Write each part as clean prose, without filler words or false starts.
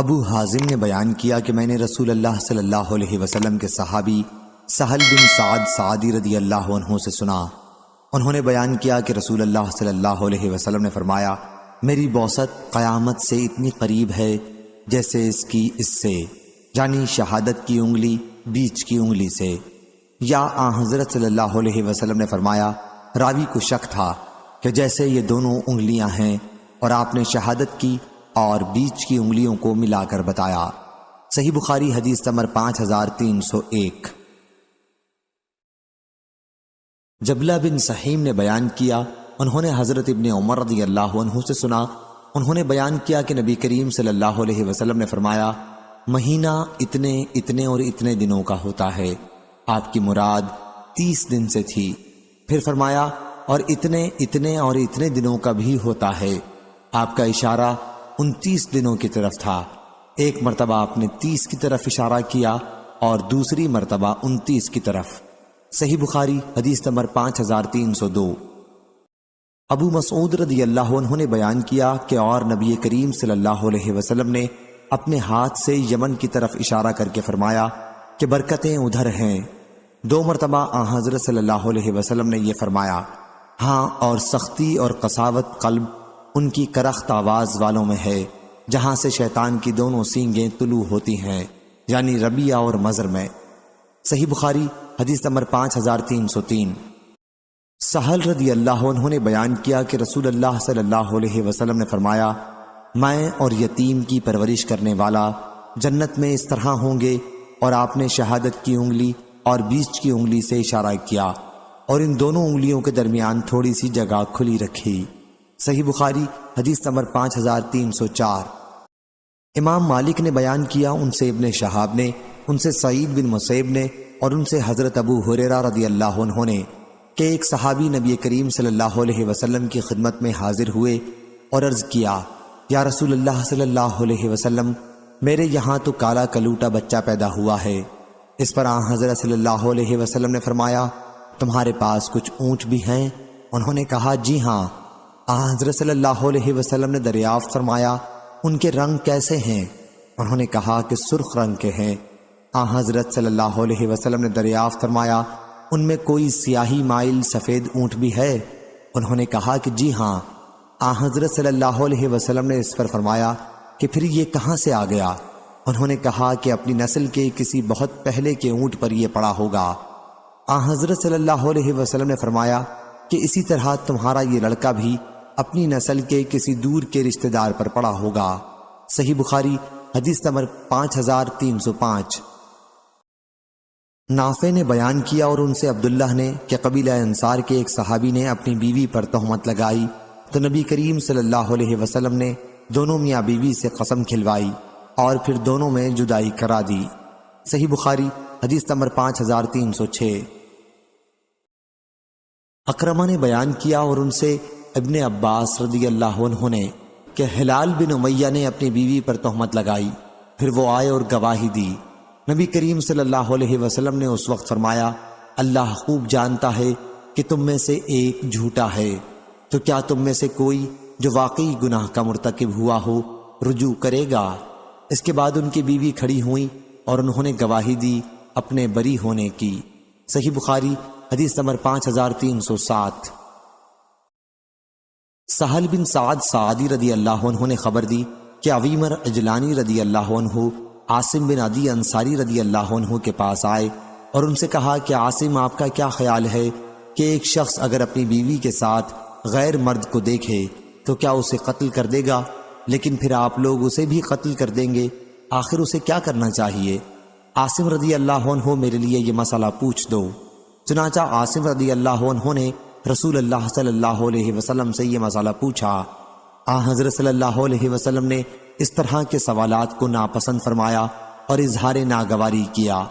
ابو حازم نے بیان کیا کہ میں نے رسول اللہ صلی اللہ علیہ وسلم کے صحابی سہل بن سعد سعدی رضی اللہ عنہ سے سنا۔ انہوں نے بیان کیا کہ رسول اللہ صلی اللہ علیہ وسلم نے فرمایا، میری بوسط قیامت سے اتنی قریب ہے جیسے اس سے یعنی شہادت کی انگلی بیچ کی انگلی سے۔ یا حضرت صلی اللہ علیہ وسلم نے فرمایا، راوی کو شک تھا کہ جیسے یہ دونوں انگلیاں ہیں، اور آپ نے شہادت کی اور بیچ کی انگلیوں کو ملا کر بتایا۔ صحیح بخاری حدیث نمبر 5301۔ جبلہ بن سحیم نے بیان کیا، انہوں نے حضرت ابن عمر رضی اللہ عنہ سے سنا، انہوں نے بیان کیا کہ نبی کریم صلی اللہ علیہ وسلم نے فرمایا، مہینہ اتنے اتنے اور اتنے دنوں کا ہوتا ہے۔ آپ کی مراد 30 دن سے تھی۔ پھر فرمایا، اور اتنے اتنے اور اتنے دنوں کا بھی ہوتا ہے۔ آپ کا اشارہ 29 دنوں کی طرف تھا۔ ایک مرتبہ آپ نے 30 کی طرف اشارہ کیا اور دوسری مرتبہ 29 کی طرف۔ صحیح بخاری حدیث نمبر 5302۔ ابو مسعود رضی اللہ عنہ نے بیان کیا کہ اور نبی کریم صلی اللہ علیہ وسلم نے اپنے ہاتھ سے یمن کی طرف اشارہ کر کے فرمایا کہ برکتیں ادھر ہیں۔ 2 مرتبہ حضرت صلی اللہ علیہ وسلم نے یہ فرمایا، ہاں، اور سختی اور قساوت قلب ان کی کرخت آواز والوں میں ہے، جہاں سے شیطان کی دونوں سینگیں طلوع ہوتی ہیں، یعنی ربیہ اور مزر میں۔ صحیح بخاری حدیث نمبر 5303۔ سہل رضی اللہ عنہ نے بیان کیا کہ رسول اللہ صلی اللہ علیہ وسلم نے فرمایا، میں اور یتیم کی پرورش کرنے والا جنت میں اس طرح ہوں گے، اور آپ نے شہادت کی انگلی اور بیچ کی انگلی سے اشارہ کیا اور ان دونوں انگلیوں کے درمیان تھوڑی سی جگہ کھلی رکھی۔ صحیح بخاری حدیث نمبر 5304۔ امام مالک نے بیان کیا، ان سے ابن شہاب نے، ان سے سعید بن مسیب نے، اور ان سے حضرت ابو ہریرہ رضی اللہ عنہ نے کہ ایک صحابی نبی کریم صلی اللہ علیہ وسلم کی خدمت میں حاضر ہوئے اور عرض کیا، یا رسول اللہ صلی اللہ علیہ وسلم، میرے یہاں تو کالا کلوٹا بچہ پیدا ہوا ہے۔ اس پر حضرت صلی اللہ علیہ وسلم نے فرمایا، تمہارے پاس کچھ اونٹ بھی ہیں؟ انہوں نے کہا، جی ہاں۔ حضرت صلی اللہ علیہ وسلم نے دریافت فرمایا، ان کے رنگ کیسے ہیں؟ انہوں نے کہا کہ سرخ رنگ کے ہیں۔ حضرت صلی اللہ علیہ وسلم نے دریافت فرمایا، ان میں کوئی سیاہی مائل سفید اونٹ بھی ہے؟ انہوں نے کہا کہ جی ہاں۔ حضرت صلی اللہ علیہ وسلم نے اس پر فرمایا کہ پھر یہ کہاں سے آ گیا؟ انہوں نے کہا کہ اپنی نسل کے کسی بہت پہلے کے اونٹ پر یہ پڑا ہوگا۔ حضرت صلی اللہ علیہ وسلم نے فرمایا کہ اسی طرح تمہارا یہ لڑکا بھی اپنی نسل کے کسی دور کے رشتہ دار پر پڑا ہوگا۔ صحیح بخاری حدیث نمبر 5305۔ نافع نے بیان کیا اور ان سے عبداللہ نے کہ قبیلہ انصار کے ایک صحابی نے اپنی بیوی پر تہمت لگائی تو نبی کریم صلی اللہ علیہ وسلم نے دونوں میاں بیوی سے قسم کھلوائی اور پھر دونوں میں جدائی کرا دی۔ صحیح بخاری حدیث نمبر 5306۔ اکرمہ نے بیان کیا اور ان سے ابن عباس رضی اللہ عنہ نے کہ ہلال بن امیہ نے اپنی بیوی پر تہمت لگائی، پھر وہ آئے اور گواہی دی۔ نبی کریم صلی اللہ علیہ وسلم نے اس وقت فرمایا، اللہ خوب جانتا ہے کہ تم میں سے ایک جھوٹا ہے، تو کیا تم میں سے کوئی جو واقعی گناہ کا مرتکب ہوا ہو رجوع کرے گا؟ اس کے بعد ان کی بیوی کھڑی ہوئیں اور انہوں نے گواہی دی اپنے بری ہونے کی۔ صحیح بخاری حدیث نمبر 5307۔ سہل بن سعد سعدی رضی اللہ عنہ نے خبر دی کہ عویمر اجلانی رضی اللہ عنہ عاصم بن عدی انصاری رضی اللہ عنہ کے پاس آئے اور ان سے کہا کہ عاصم، آپ کا کیا خیال ہے کہ ایک شخص اگر اپنی بیوی کے ساتھ غیر مرد کو دیکھے تو کیا اسے قتل کر دے گا؟ لیکن پھر آپ لوگ اسے بھی قتل کر دیں گے، آخر اسے کیا کرنا چاہیے؟ عاصم رضی اللہ عنہ، میرے لیے یہ مسئلہ پوچھ دو۔ چنانچہ عاصم رضی اللہ عنہ نے رسول اللہ صلی اللہ علیہ وسلم سے یہ مسئلہ پوچھا۔ حضرت صلی اللہ علیہ وسلم نے اس طرح کے سوالات کو ناپسند فرمایا اور اظہار ناگواری کیا۔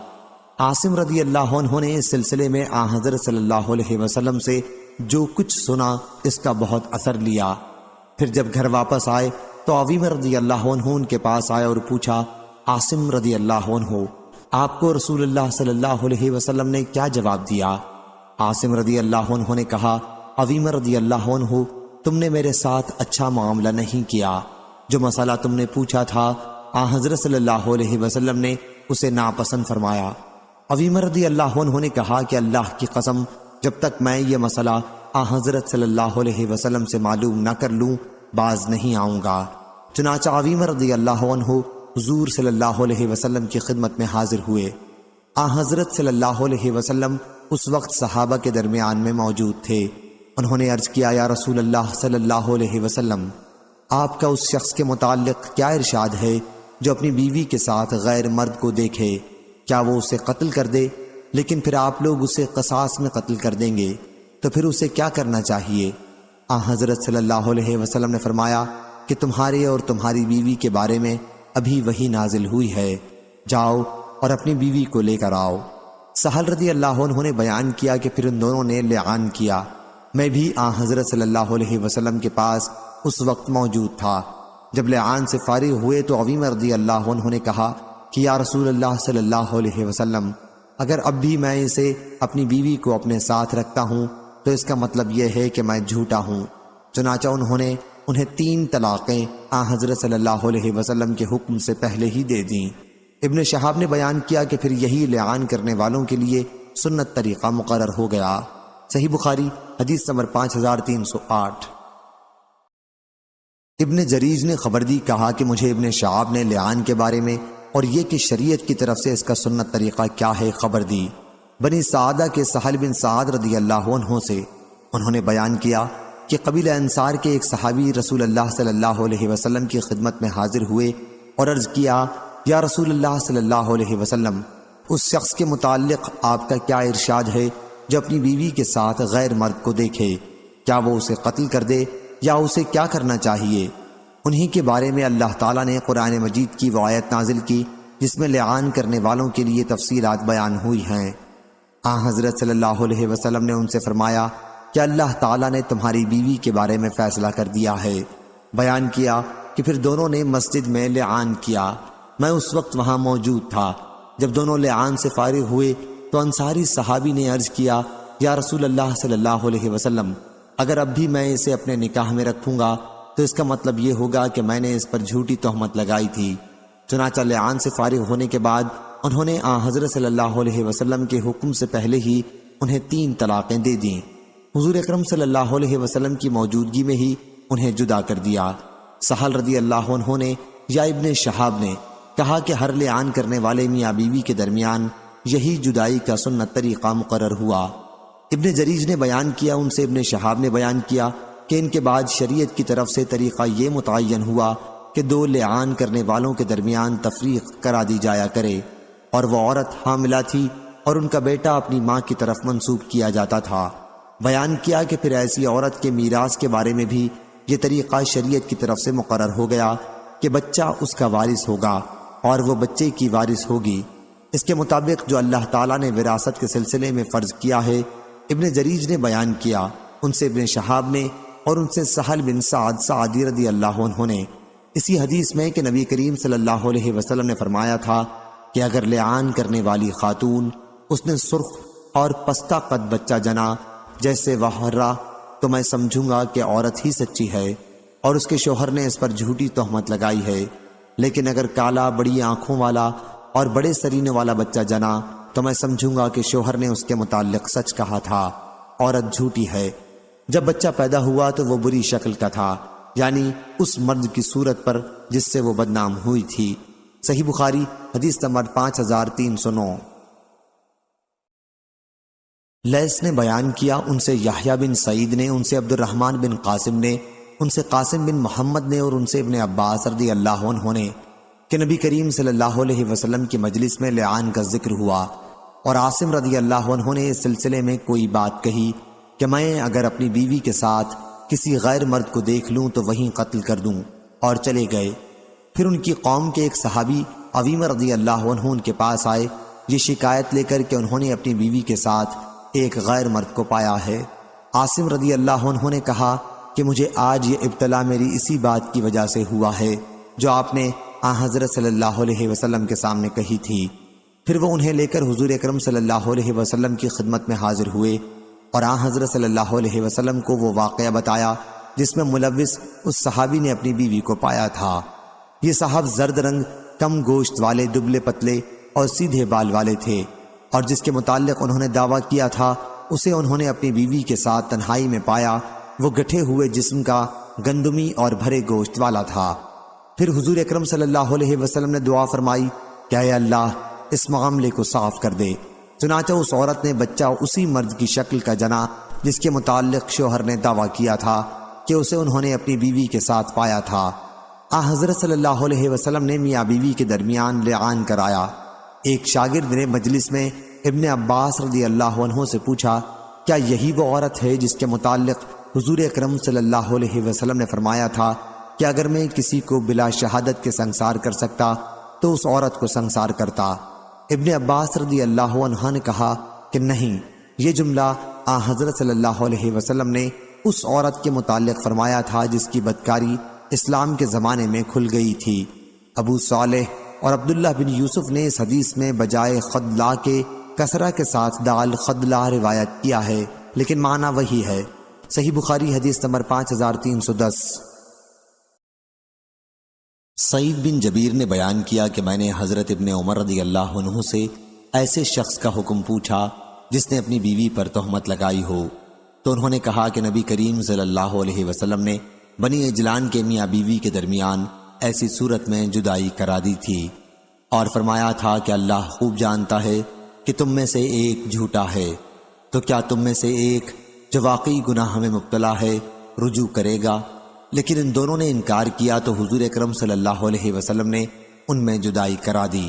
عاصم رضی اللہ عنہ نے اس سلسلے میں حضرت صلی اللہ علیہ وسلم سے جو کچھ سنا اس کا بہت اثر لیا۔ پھر جب گھر واپس آئے تو عویمر رضی اللہ عنہ ان کے پاس آئے اور پوچھا، عاصم رضی اللہ عنہ، آپ کو رسول اللہ صلی اللہ علیہ وسلم نے کیا جواب دیا؟ عاصم رضی اللہ عنہ نے کہا، عویمر رضی اللہ عنہ، تم نے میرے ساتھ اچھا معاملہ نہیں کیا، جو مسئلہ تم نے پوچھا تھا آن حضرت صلی اللہ علیہ وسلم نے اسے ناپسند فرمایا۔ عویمر رضی اللہ عنہ نے کہا کہ اللہ کی قسم، جب تک میں یہ مسئلہ آن حضرت صلی اللہ علیہ وسلم سے معلوم نہ کر لوں باز نہیں آؤں گا۔ چنانچہ عویمر رضی اللہ عنہ حضور صلی اللہ علیہ وسلم کی خدمت میں حاضر ہوئے۔ آن حضرت صلی اللہ علیہ وسلم اس وقت صحابہ کے درمیان میں موجود تھے۔ انہوں نے عرض کیا، یا رسول اللہ صلی اللہ علیہ وسلم، آپ کا اس شخص کے متعلق کیا ارشاد ہے جو اپنی بیوی کے ساتھ غیر مرد کو دیکھے؟ کیا وہ اسے قتل کر دے؟ لیکن پھر آپ لوگ اسے قصاص میں قتل کر دیں گے تو پھر اسے کیا کرنا چاہیے؟ آن حضرت صلی اللہ علیہ وسلم نے فرمایا کہ تمہارے اور تمہاری بیوی کے بارے میں ابھی وحی نازل ہوئی ہے، جاؤ اور اپنی بیوی کو لے کر آؤ۔ سہل رضی اللہ عنہ نے بیان کیا کہ پھر ان دونوں نے لعان کیا۔ میں بھی آن حضرت صلی اللہ علیہ وسلم کے پاس اس وقت موجود تھا۔ جب لعان سے فارغ ہوئے تو عویمر رضی اللہ عنہ نے کہا کہ یا رسول اللہ صلی اللہ علیہ وسلم، اگر اب بھی میں اسے اپنی بیوی کو اپنے ساتھ رکھتا ہوں تو اس کا مطلب یہ ہے کہ میں جھوٹا ہوں۔ چنانچہ انہوں نے انہیں 3 طلاقیں آن حضرت صلی اللہ علیہ وسلم کے حکم سے پہلے ہی دے دیں۔ ابن شہاب نے بیان کیا کہ پھر یہی لعان کرنے والوں کے لیے سنت طریقہ مقرر ہو گیا۔ صحیح بخاری حدیث نمبر 5308۔ ابن جریج نے خبر دی، کہا کہ مجھے ابن شہاب نے لعان کے بارے میں اور یہ کہ شریعت کی طرف سے اس کا سنت طریقہ کیا ہے خبر دی۔ بنی سعدہ کے سہل بن سعد رضی اللہ عنہ سے انہوں نے بیان کیا کہ قبیلہ انصار کے ایک صحابی رسول اللہ صلی اللہ علیہ وسلم کی خدمت میں حاضر ہوئے اور عرض کیا، یا رسول اللہ صلی اللہ علیہ وسلم، اس شخص کے متعلق آپ کا کیا ارشاد ہے جو اپنی بیوی کے ساتھ غیر مرد کو دیکھے؟ کیا وہ اسے قتل کر دے یا اسے کیا کرنا چاہیے؟ انہی کے بارے میں اللہ تعالیٰ نے قرآن مجید کی وہ آیت نازل کی جس میں لعان کرنے والوں کے لیے تفصیلات بیان ہوئی ہیں۔ آن حضرت صلی اللہ علیہ وسلم نے ان سے فرمایا کہ اللہ تعالیٰ نے تمہاری بیوی کے بارے میں فیصلہ کر دیا ہے۔ بیان کیا کہ پھر دونوں نے مسجد میں لعان کیا۔ میں اس وقت وہاں موجود تھا۔ جب دونوں لعان سے فارغ ہوئے تو انصاری صحابی نے عرض کیا، یا رسول اللہ صلی اللہ علیہ وسلم، اگر اب بھی میں اسے اپنے نکاح میں رکھوں گا تو اس کا مطلب یہ ہوگا کہ میں نے اس پر جھوٹی تہمت لگائی تھی۔ چنانچہ لعان سے فارغ ہونے کے بعد انہوں نے آن حضرت صلی اللہ علیہ وسلم کے حکم سے پہلے ہی انہیں 3 طلاقیں دے دیں۔ حضور اکرم صلی اللہ علیہ وسلم کی موجودگی میں ہی انہیں جدا کر دیا۔ سہل رضی اللہ عنہ نے یا ابن شہاب نے کہا کہ ہر لعان کرنے والے میاں بیوی کے درمیان یہی جدائی کا سنت طریقہ مقرر ہوا۔ ابن جریج نے بیان کیا، ان سے ابن شہاب نے بیان کیا کہ ان کے بعد شریعت کی طرف سے طریقہ یہ متعین ہوا کہ 2 لعان کرنے والوں کے درمیان تفریق کرا دی جایا کرے، اور وہ عورت حاملہ تھی اور ان کا بیٹا اپنی ماں کی طرف منسوب کیا جاتا تھا۔ بیان کیا کہ پھر ایسی عورت کے میراث کے بارے میں بھی یہ طریقہ شریعت کی طرف سے مقرر ہو گیا کہ بچہ اس کا وارث ہوگا اور وہ بچے کی وارث ہوگی۔ اس کے مطابق جو اللہ تعالیٰ نے وراثت کے سلسلے میں فرض کیا ہے، ابن جریج نے بیان کیا، ان سے ابن شہاب نے اور ان سے سہل بن سعد سعدی رضی اللہ عنہ نے اسی حدیث میں کہ نبی کریم صلی اللہ علیہ وسلم نے فرمایا تھا کہ اگر لعان کرنے والی خاتون اس نے سرخ اور پستہ قد بچہ جنا جیسے وحرہ، تو میں سمجھوں گا کہ عورت ہی سچی ہے اور اس کے شوہر نے اس پر جھوٹی تہمت لگائی ہے، لیکن اگر کالا بڑی آنکھوں والا اور بڑے سرینے والا بچہ جنا تو میں سمجھوں گا کہ شوہر نے اس کے متعلق سچ کہا تھا، عورت جھوٹی ہے۔ جب بچہ پیدا ہوا تو وہ بری شکل کا تھا، یعنی اس مرد کی صورت پر جس سے وہ بدنام ہوئی تھی۔ صحیح بخاری حدیث نمبر 5309۔ لیث نے بیان کیا، ان سے یحییٰ بن سعید نے، ان سے عبد الرحمن بن قاسم نے، ان سے قاسم بن محمد نے اور ان سے ابن عباس رضی اللہ عنہ نے کہ نبی کریم صلی اللہ علیہ وسلم کی مجلس میں لعان کا ذکر ہوا، اور عاصم رضی اللہ عنہ نے اس سلسلے میں کوئی بات کہی کہ میں اگر اپنی بیوی کے ساتھ کسی غیر مرد کو دیکھ لوں تو وہیں قتل کر دوں، اور چلے گئے۔ پھر ان کی قوم کے ایک صحابی عویمر رضی اللہ عنہ ان کے پاس آئے یہ شکایت لے کر کہ انہوں نے اپنی بیوی کے ساتھ ایک غیر مرد کو پایا ہے۔ عاصم رضی اللہ عنہ نے کہا کہ مجھے آج یہ ابتلا میری اسی بات کی وجہ سے ہوا ہے جو آپ نے آن حضرت صلی اللہ علیہ وسلم کے سامنے کہی تھی۔ پھر وہ انہیں لے کر حضور اکرم صلی اللہ علیہ وسلم کی خدمت میں حاضر ہوئے اور آن حضرت صلی اللہ علیہ وسلم کو وہ واقعہ بتایا جس میں ملوث اس صحابی نے اپنی بیوی کو پایا تھا۔ یہ صاحب زرد رنگ کم گوشت والے، دبلے پتلے اور سیدھے بال والے تھے، اور جس کے متعلق انہوں نے دعویٰ کیا تھا اسے انہوں نے اپنی بیوی کے ساتھ تنہائی میں پایا، وہ گٹھے ہوئے جسم کا، گندمی اور بھرے گوشت والا تھا۔ پھر حضور اکرم صلی اللہ علیہ وسلم نے دعا فرمائی کہ اے اللہ اس معاملے کو صاف کر دے۔ چنانچہ اس عورت نے بچہ اسی مرد کی شکل کا جنا جس کے متعلق شوہر نے دعویٰ کیا تھا کہ اسے انہوں نے اپنی بیوی کے ساتھ پایا تھا۔ حضرت صلی اللہ علیہ وسلم نے میاں بیوی کے درمیان لعان کرایا۔ ایک شاگرد نے مجلس میں ابن عباس رضی اللہ عنہ سے پوچھا، کیا یہی وہ عورت ہے جس کے متعلق حضور اکرم صلی اللہ علیہ وسلم نے فرمایا تھا کہ اگر میں کسی کو بلا شہادت کے سنگسار کر سکتا تو اس عورت کو سنگسار کرتا؟ ابن عباس رضی اللہ عنہ نے کہا کہ نہیں، یہ جملہ حضرت صلی اللہ علیہ وسلم نے اس عورت کے متعلق فرمایا تھا جس کی بدکاری اسلام کے زمانے میں کھل گئی تھی۔ ابو صالح اور عبداللہ بن یوسف نے اس حدیث میں بجائے خدلا کے کسرہ کے ساتھ دال خدلا روایت کیا ہے، لیکن معنی وہی ہے۔ صحیح بخاری حدیث نمبر 5310۔ سعید بن جبیر نے بیان کیا کہ میں نے حضرت ابن عمر رضی اللہ عنہ سے ایسے شخص کا حکم پوچھا جس نے اپنی بیوی پر تہمت لگائی ہو، تو انہوں نے کہا کہ نبی کریم صلی اللہ علیہ وسلم نے بنی اجلان کے میاں بیوی کے درمیان ایسی صورت میں جدائی کرا دی تھی، اور فرمایا تھا کہ اللہ خوب جانتا ہے کہ تم میں سے ایک جھوٹا ہے، تو کیا تم میں سے ایک جو واقعی گناہ میں مبتلا ہے رجوع کرے گا؟ لیکن ان دونوں نے انکار کیا تو حضور اکرم صلی اللہ علیہ وسلم نے ان میں جدائی کرا دی۔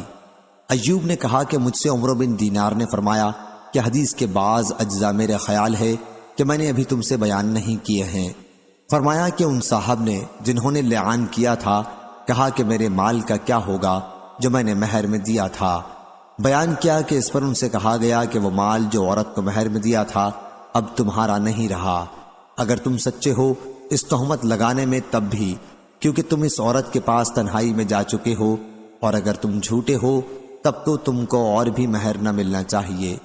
ایوب نے کہا کہ مجھ سے عمرو بن دینار نے فرمایا کہ حدیث کے بعض اجزاء میرے خیال ہے کہ میں نے ابھی تم سے بیان نہیں کیے ہیں۔ فرمایا کہ ان صاحب نے جنہوں نے لعان کیا تھا کہا کہ میرے مال کا کیا ہوگا جو میں نے مہر میں دیا تھا؟ بیان کیا کہ اس پر ان سے کہا گیا کہ وہ مال جو عورت کو مہر میں دیا تھا اب تمہارا نہیں رہا، اگر تم سچے ہو اس تہمت لگانے میں تب بھی، کیونکہ تم اس عورت کے پاس تنہائی میں جا چکے ہو، اور اگر تم جھوٹے ہو تب تو تم کو اور بھی مہر نہ ملنا چاہیے۔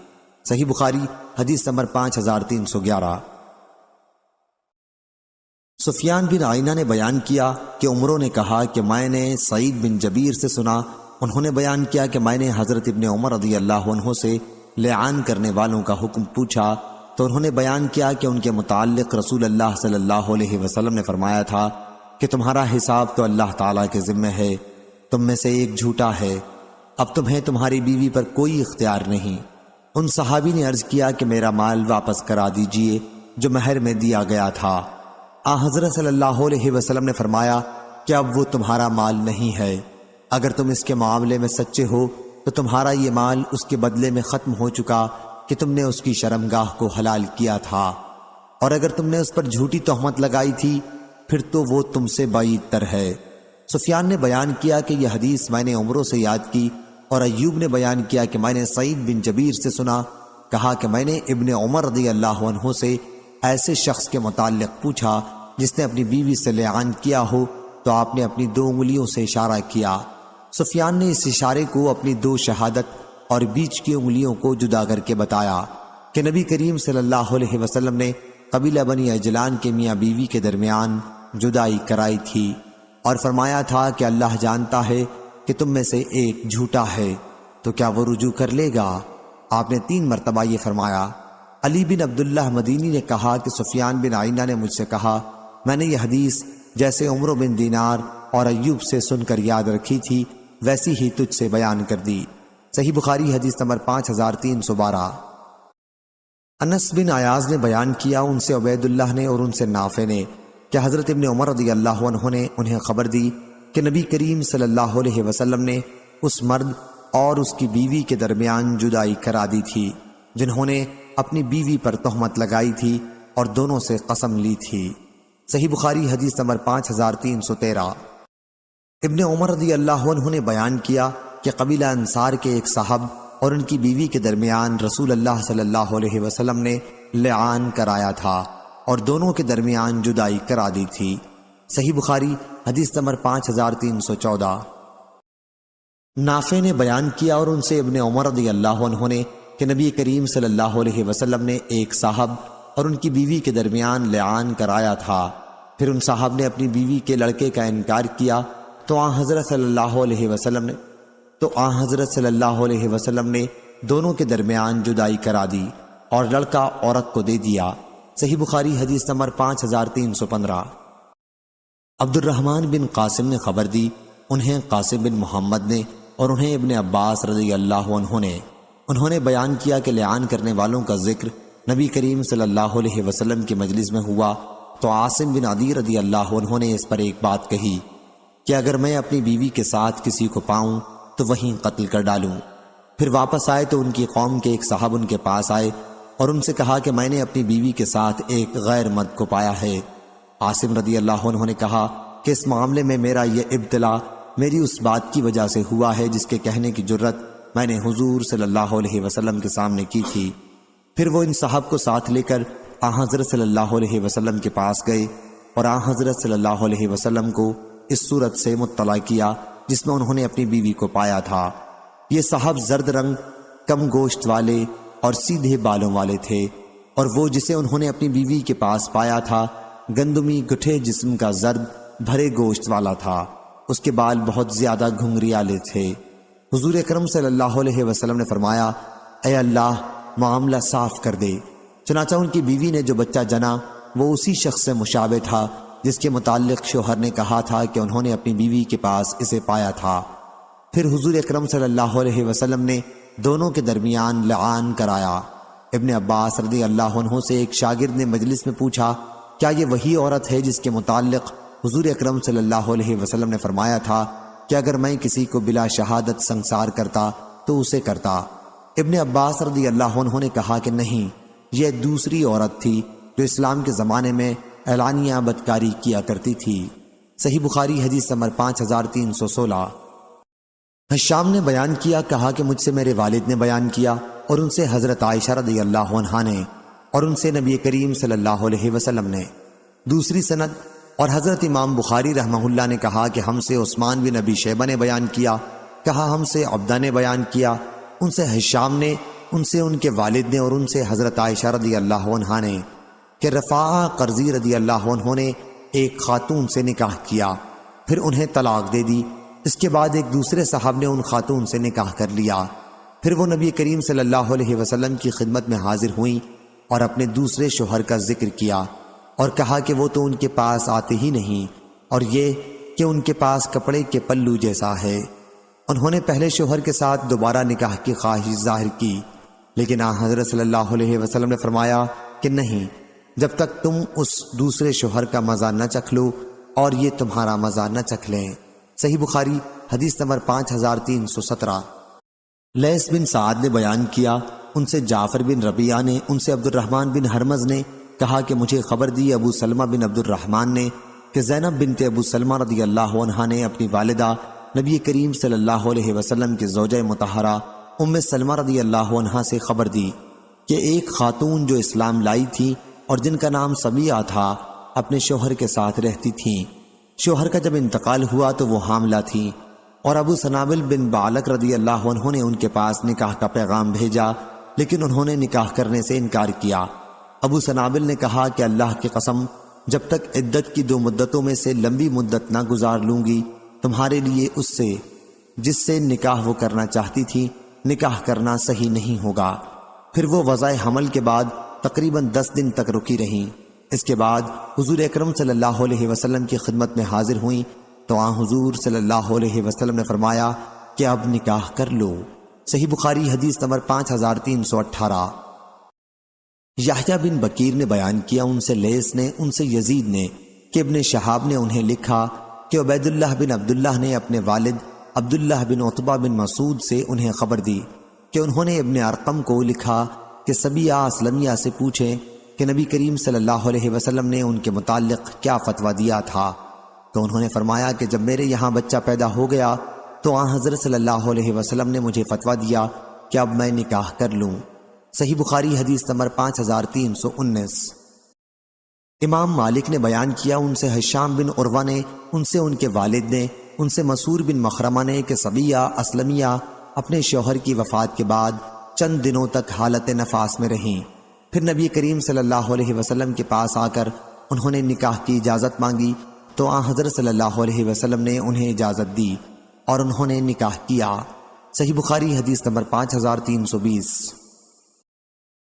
صحیح بخاری حدیث نمبر 5311۔ سفیان بن عینہ نے بیان کیا کہ عمروں نے کہا کہ میں نے سعید بن جبیر سے سنا، انہوں نے بیان کیا کہ میں نے حضرت ابن عمر رضی اللہ عنہ سے لعان کرنے والوں کا حکم پوچھا تو انہوں نے بیان کیا کہ ان کے متعلق رسول اللہ صلی اللہ علیہ وسلم نے فرمایا تھا کہ تمہارا حساب تو اللہ تعالیٰ کے ذمہ ہے، تم میں سے ایک جھوٹا ہے، اب تمہیں تمہاری بیوی پر کوئی اختیار نہیں۔ ان صحابی نے عرض کیا کہ میرا مال واپس کرا دیجئے جو مہر میں دیا گیا تھا۔ حضرت صلی اللہ علیہ وسلم نے فرمایا کہ اب وہ تمہارا مال نہیں ہے، اگر تم اس کے معاملے میں سچے ہو تو تمہارا یہ مال اس کے بدلے میں ختم ہو چکا کہ تم نے اس کی شرمگاہ کو حلال کیا تھا، اور اگر تم نے اس پر جھوٹی تہمت لگائی تھی پھر تو وہ تم سے بعید تر ہے۔ سفیان نے بیان کیا کہ یہ حدیث میں نے عمروں سے یاد کی، اور ایوب نے بیان کیا کہ میں نے سعید بن جبیر سے سنا، کہا کہ میں نے ابن عمر رضی اللہ عنہ سے ایسے شخص کے متعلق پوچھا جس نے اپنی بیوی سے لعان کیا ہو، تو آپ نے اپنی 2 انگلیوں سے اشارہ کیا۔ سفیان نے اس اشارے کو اپنی 2 شہادت اور بیچ کی انگلیوں کو جدا کر کے بتایا کہ نبی کریم صلی اللہ علیہ وسلم نے قبیلہ بنی اجلان کے میاں بیوی کے درمیان جدائی کرائی تھی، اور فرمایا تھا کہ اللہ جانتا ہے کہ تم میں سے ایک جھوٹا ہے، تو کیا وہ رجوع کر لے گا؟ آپ نے 3 مرتبہ یہ فرمایا۔ علی بن عبداللہ مدینی نے کہا کہ سفیان بن عینہ نے مجھ سے کہا، میں نے یہ حدیث جیسے عمرو بن دینار اور ایوب سے سن کر یاد رکھی تھی ویسی ہی تجھ سے بیان کر دی۔ صحیح بخاری حدیث نمبر 5312۔ انس بن عیاض نے بیان کیا ان سے عبید اللہ نے اور ان سے نافع نے کہ حضرت ابن عمر رضی اللہ عنہ نے انہیں خبر دی کہ نبی کریم صلی اللہ علیہ وسلم نے اس مرد اور اس کی بیوی کے درمیان جدائی کرا دی تھی جنہوں نے اپنی بیوی پر تہمت لگائی تھی اور دونوں سے قسم لی تھی۔ صحیح بخاری حدیث نمبر 5313۔ ابن عمر رضی اللہ عنہ نے بیان کیا کہ قبیلہ انصار کے ایک صاحب اور ان کی بیوی کے درمیان رسول اللہ صلی اللہ علیہ وسلم نے لعان کرایا تھا اور دونوں کے درمیان جدائی کرا دی تھی۔ صحیح بخاری حدیث نمبر 5314۔ نافع نے بیان کیا اور ان سے ابن عمر رضی اللہ عنہ نے کہ نبی کریم صلی اللہ علیہ وسلم نے ایک صاحب اور ان کی بیوی کے درمیان لعان کرایا تھا، پھر ان صاحب نے اپنی بیوی کے لڑکے کا انکار کیا تو آن حضرت صلی اللہ علیہ وسلم نے دونوں کے درمیان جدائی کرا دی اور لڑکا عورت کو دے دیا۔ صحیح بخاری حدیث نمبر 5315۔ عبد الرحمن بن قاسم نے خبر دی، انہیں قاسم بن محمد نے اور انہیں ابن عباس رضی اللہ عنہ نے بیان کیا کہ لعان کرنے والوں کا ذکر نبی کریم صلی اللہ علیہ وسلم کی مجلس میں ہوا تو عاصم بن عدی رضی اللہ عنہ نے اس پر ایک بات کہی کہ اگر میں اپنی بیوی کے ساتھ کسی کو پاؤں تو وہیں قتل کر ڈالوں۔ پھر واپس آئے تو ان کی قوم کے ایک صاحب ان کے پاس آئے اور ان سے کہا کہ میں نے اپنی بیوی کے ساتھ ایک غیر مرد کو پایا ہے۔ عاصم رضی اللہ عنہ نے کہا کہ اس معاملے میں میرا یہ ابتلا میری اس بات کی وجہ سے ہوا ہے جس کے کہنے کی جرت میں نے حضور صلی اللہ علیہ وسلم کے سامنے کی تھی۔ پھر وہ ان صاحب کو ساتھ لے کر حضرت صلی اللہ علیہ وسلم کے پاس گئے اور حضرت صلی اللہ علیہ وسلم کو اس صورت سے مطلع کیا جس میں انہوں نے اپنی بیوی کو پایا تھا۔ یہ صاحب زرد رنگ، کم گوشت والے اور سیدھے بالوں والے تھے، اور وہ جسے انہوں نے اپنی بیوی کے پاس پایا تھا گندمی گٹھے جسم کا، زرد بھرے گوشت والا تھا، اس کے بال بہت زیادہ گھنگریالے تھے۔ حضور اکرم صلی اللہ علیہ وسلم نے فرمایا، اے اللہ معاملہ صاف کر دے۔ چنانچہ ان کی بیوی نے جو بچہ جنا وہ اسی شخص سے مشابہ تھا جس کے متعلق شوہر نے کہا تھا کہ انہوں نے اپنی بیوی کے پاس اسے پایا تھا۔ پھر حضور اکرم صلی اللہ علیہ وسلم نے دونوں کے درمیان لعان کرایا۔ ابن عباس رضی اللہ عنہ سے ایک شاگرد نے مجلس میں پوچھا، کیا یہ وہی عورت ہے جس کے متعلق حضور اکرم صلی اللہ علیہ وسلم نے فرمایا تھا کہ اگر میں کسی کو بلا شہادت سنسار کرتا تو اسے کرتا؟ ابن عباس رضی اللہ عنہ نے کہا کہ نہیں، یہ دوسری عورت تھی جو اسلام کے زمانے میں اعلانیہ بدکاری کیا کرتی تھی۔ صحیح بخاری حدیث نمبر 5316۔ حشام نے بیان کیا، کہا کہ مجھ سے میرے والد نے بیان کیا اور ان سے حضرت عائشہ رضی اللہ عنہا نے اور ان سے نبی کریم صلی اللہ علیہ وسلم نے۔ دوسری سند اور حضرت امام بخاری رحمہ اللہ نے کہا کہ ہم سے عثمان بن ابی شیبہ نے بیان کیا، کہا ہم سے عبدہ نے بیان کیا، ان سے حشام نے، ان سے ان کے والد نے اور ان سے حضرت عائشہ رضی اللہ عنہا نے کہ رفاعہ قرظی رضی اللہ عنہ نے ایک خاتون سے نکاح کیا، پھر انہیں طلاق دے دی۔ اس کے بعد ایک دوسرے صاحب نے ان خاتون سے نکاح کر لیا، پھر وہ نبی کریم صلی اللہ علیہ وسلم کی خدمت میں حاضر ہوئیں اور اپنے دوسرے شوہر کا ذکر کیا اور کہا کہ وہ تو ان کے پاس آتے ہی نہیں، اور یہ کہ ان کے پاس کپڑے کے پلو جیسا ہے۔ انہوں نے پہلے شوہر کے ساتھ دوبارہ نکاح کی خواہش ظاہر کی، لیکن حضرت صلی اللہ علیہ وسلم نے فرمایا کہ نہیں، جب تک تم اس دوسرے شوہر کا مزہ نہ چکھ لو اور یہ تمہارا مزہ نہ چکھ لیں۔ صحیح بخاری حدیث نمبر 5317۔ لیث بن سعد نے بیان کیا، ان سے جعفر بن ربیعہ نے، ان سے عبد الرحمن بن ہرمز نے کہا کہ مجھے خبر دی ابو سلمہ بن عبد الرحمن نے کہ زینب بنت ابو سلمہ رضی اللہ عنہا نے اپنی والدہ نبی کریم صلی اللہ علیہ وسلم کی زوجہ مطہرہ ام سلمہ رضی اللہ عنہا سے خبر دی کہ ایک خاتون جو اسلام لائی تھی اور جن کا نام سمیہ تھا اپنے شوہر کے ساتھ رہتی تھیں۔ شوہر کا جب انتقال ہوا تو وہ حاملہ تھیں، اور ابو سنابل بن بعلق رضی اللہ عنہ نے ان کے پاس نکاح کا پیغام بھیجا، لیکن انہوں نے نکاح کرنے سے انکار کیا۔ ابو سنابل نے کہا کہ اللہ کی قسم، جب تک عدت کی 2 مدتوں میں سے لمبی مدت نہ گزار لوں گی تمہارے لیے اس سے جس سے نکاح وہ کرنا چاہتی تھی نکاح کرنا صحیح نہیں ہوگا۔ پھر وہ وضع حمل کے بعد تقریباً 10 دن تک رکی رہیں۔ اس کے بعد حضور اکرم صلی اللہ علیہ وسلم کی خدمت میں حاضر ہوئیں تو حضور صلی اللہ علیہ وسلم نے فرمایا کہ اب نکاح کر لو۔ صحیح بخاری حدیث نمبر 5318۔ یحییٰ بن بکیر نے بیان کیا، ان سے لیث نے، ان سے یزید نے کہ ابن شہاب نے انہیں لکھا کہ عبید اللہ بن عبداللہ نے اپنے والد عبداللہ بن عتبہ بن مسعود سے انہیں خبر دی کہ انہوں نے ابن ارقم کو لکھا کہ سبیہ اسلمیہ سے پوچھیں کہ نبی کریم صلی اللہ علیہ وسلم نے ان کے متعلق کیا فتویٰ دیا تھا، تو انہوں نے فرمایا کہ جب میرے یہاں بچہ پیدا ہو گیا تو حضرت صلی اللہ علیہ وسلم نے مجھے فتویٰ دیا کہ اب میں نکاح کر لوں۔ صحیح بخاری حدیث نمبر 5319۔ امام مالک نے بیان کیا، ان سے حشام بن عروہ نے، ان سے ان کے والد نے، ان سے مسعور بن مخرمہ نے کہ سبیہ اسلمیہ اپنے شوہر کی وفات کے بعد چند دنوں تک حالت نفاس میں رہیں، پھر نبی کریم صلی اللہ علیہ وسلم کے پاس آ کر انہوں نے نکاح کی اجازت مانگی تو آن حضرت صلی اللہ علیہ وسلم نے انہیں اجازت دی اور انہوں نے نکاح کیا۔ صحیح بخاری حدیث نمبر 5320۔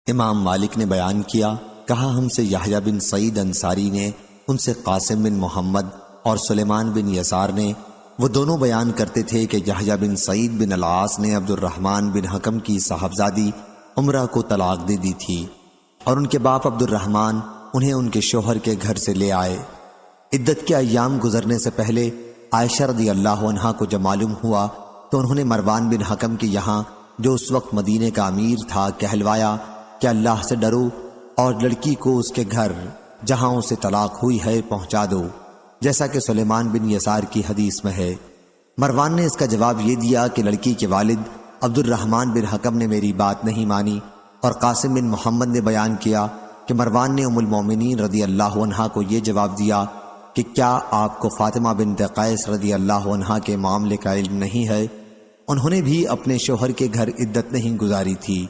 امام مالک نے بیان کیا، کہا ہم سے یحییٰ بن سعید انصاری نے، ان سے قاسم بن محمد اور سلیمان بن یسار نے، وہ دونوں بیان کرتے تھے کہ یحییٰ بن سعید بن العاص نے عبد الرحمن بن حکم کی صاحبزادی عمرہ کو طلاق دے دی تھی، اور ان کے باپ عبد الرحمن انہیں ان کے شوہر کے گھر سے لے آئے۔ عدت کے ایام گزرنے سے پہلے عائشہ رضی اللہ عنہا کو جب معلوم ہوا تو انہوں نے مروان بن حکم کے یہاں، جو اس وقت مدینے کا امیر تھا، کہلوایا کہ اللہ سے ڈرو اور لڑکی کو اس کے گھر جہاں اسے طلاق ہوئی ہے پہنچا دو، جیسا کہ سلیمان بن یسار کی حدیث میں ہے۔ مروان نے اس کا جواب یہ دیا کہ لڑکی کے والد عبد الرحمن بن حکم نے میری بات نہیں مانی، اور قاسم بن محمد نے بیان کیا کہ مروان نے ام المومنین رضی اللہ عنہا کو یہ جواب دیا کہ کیا آپ کو فاطمہ بنت قیس رضی اللہ عنہا کے معاملے کا علم نہیں ہے؟ انہوں نے بھی اپنے شوہر کے گھر عدت نہیں گزاری تھی۔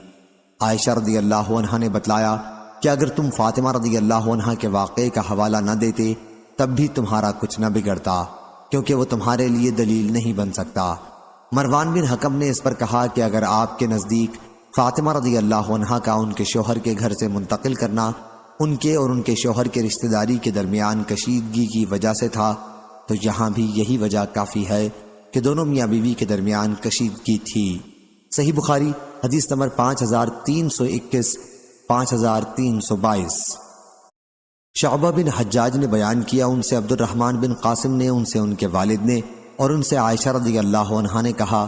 عائشہ رضی اللہ عنہا نے بتلایا کہ اگر تم فاطمہ رضی اللہ عنہا کے واقعے کا حوالہ نہ دیتے تب بھی تمہارا کچھ نہ بگڑتا، کیونکہ وہ تمہارے لیے دلیل نہیں بن سکتا۔ مروان بن حکم نے اس پر کہا کہ اگر آپ کے نزدیک فاطمہ رضی اللہ عنہا کا ان کے شوہر کے گھر سے منتقل کرنا ان کے اور ان کے شوہر کے رشتہ داری کے درمیان کشیدگی کی وجہ سے تھا، تو یہاں بھی یہی وجہ کافی ہے کہ دونوں میاں بیوی کے درمیان کشیدگی تھی۔ صحیح بخاری حدیث نمبر 5321، 5322۔ شعبہ بن حجاج نے بیان کیا، ان سے عبد الرحمن بن قاسم نے، ان سے ان کے والد نے، اور ان سے عائشہ رضی اللہ عنہا نے کہا،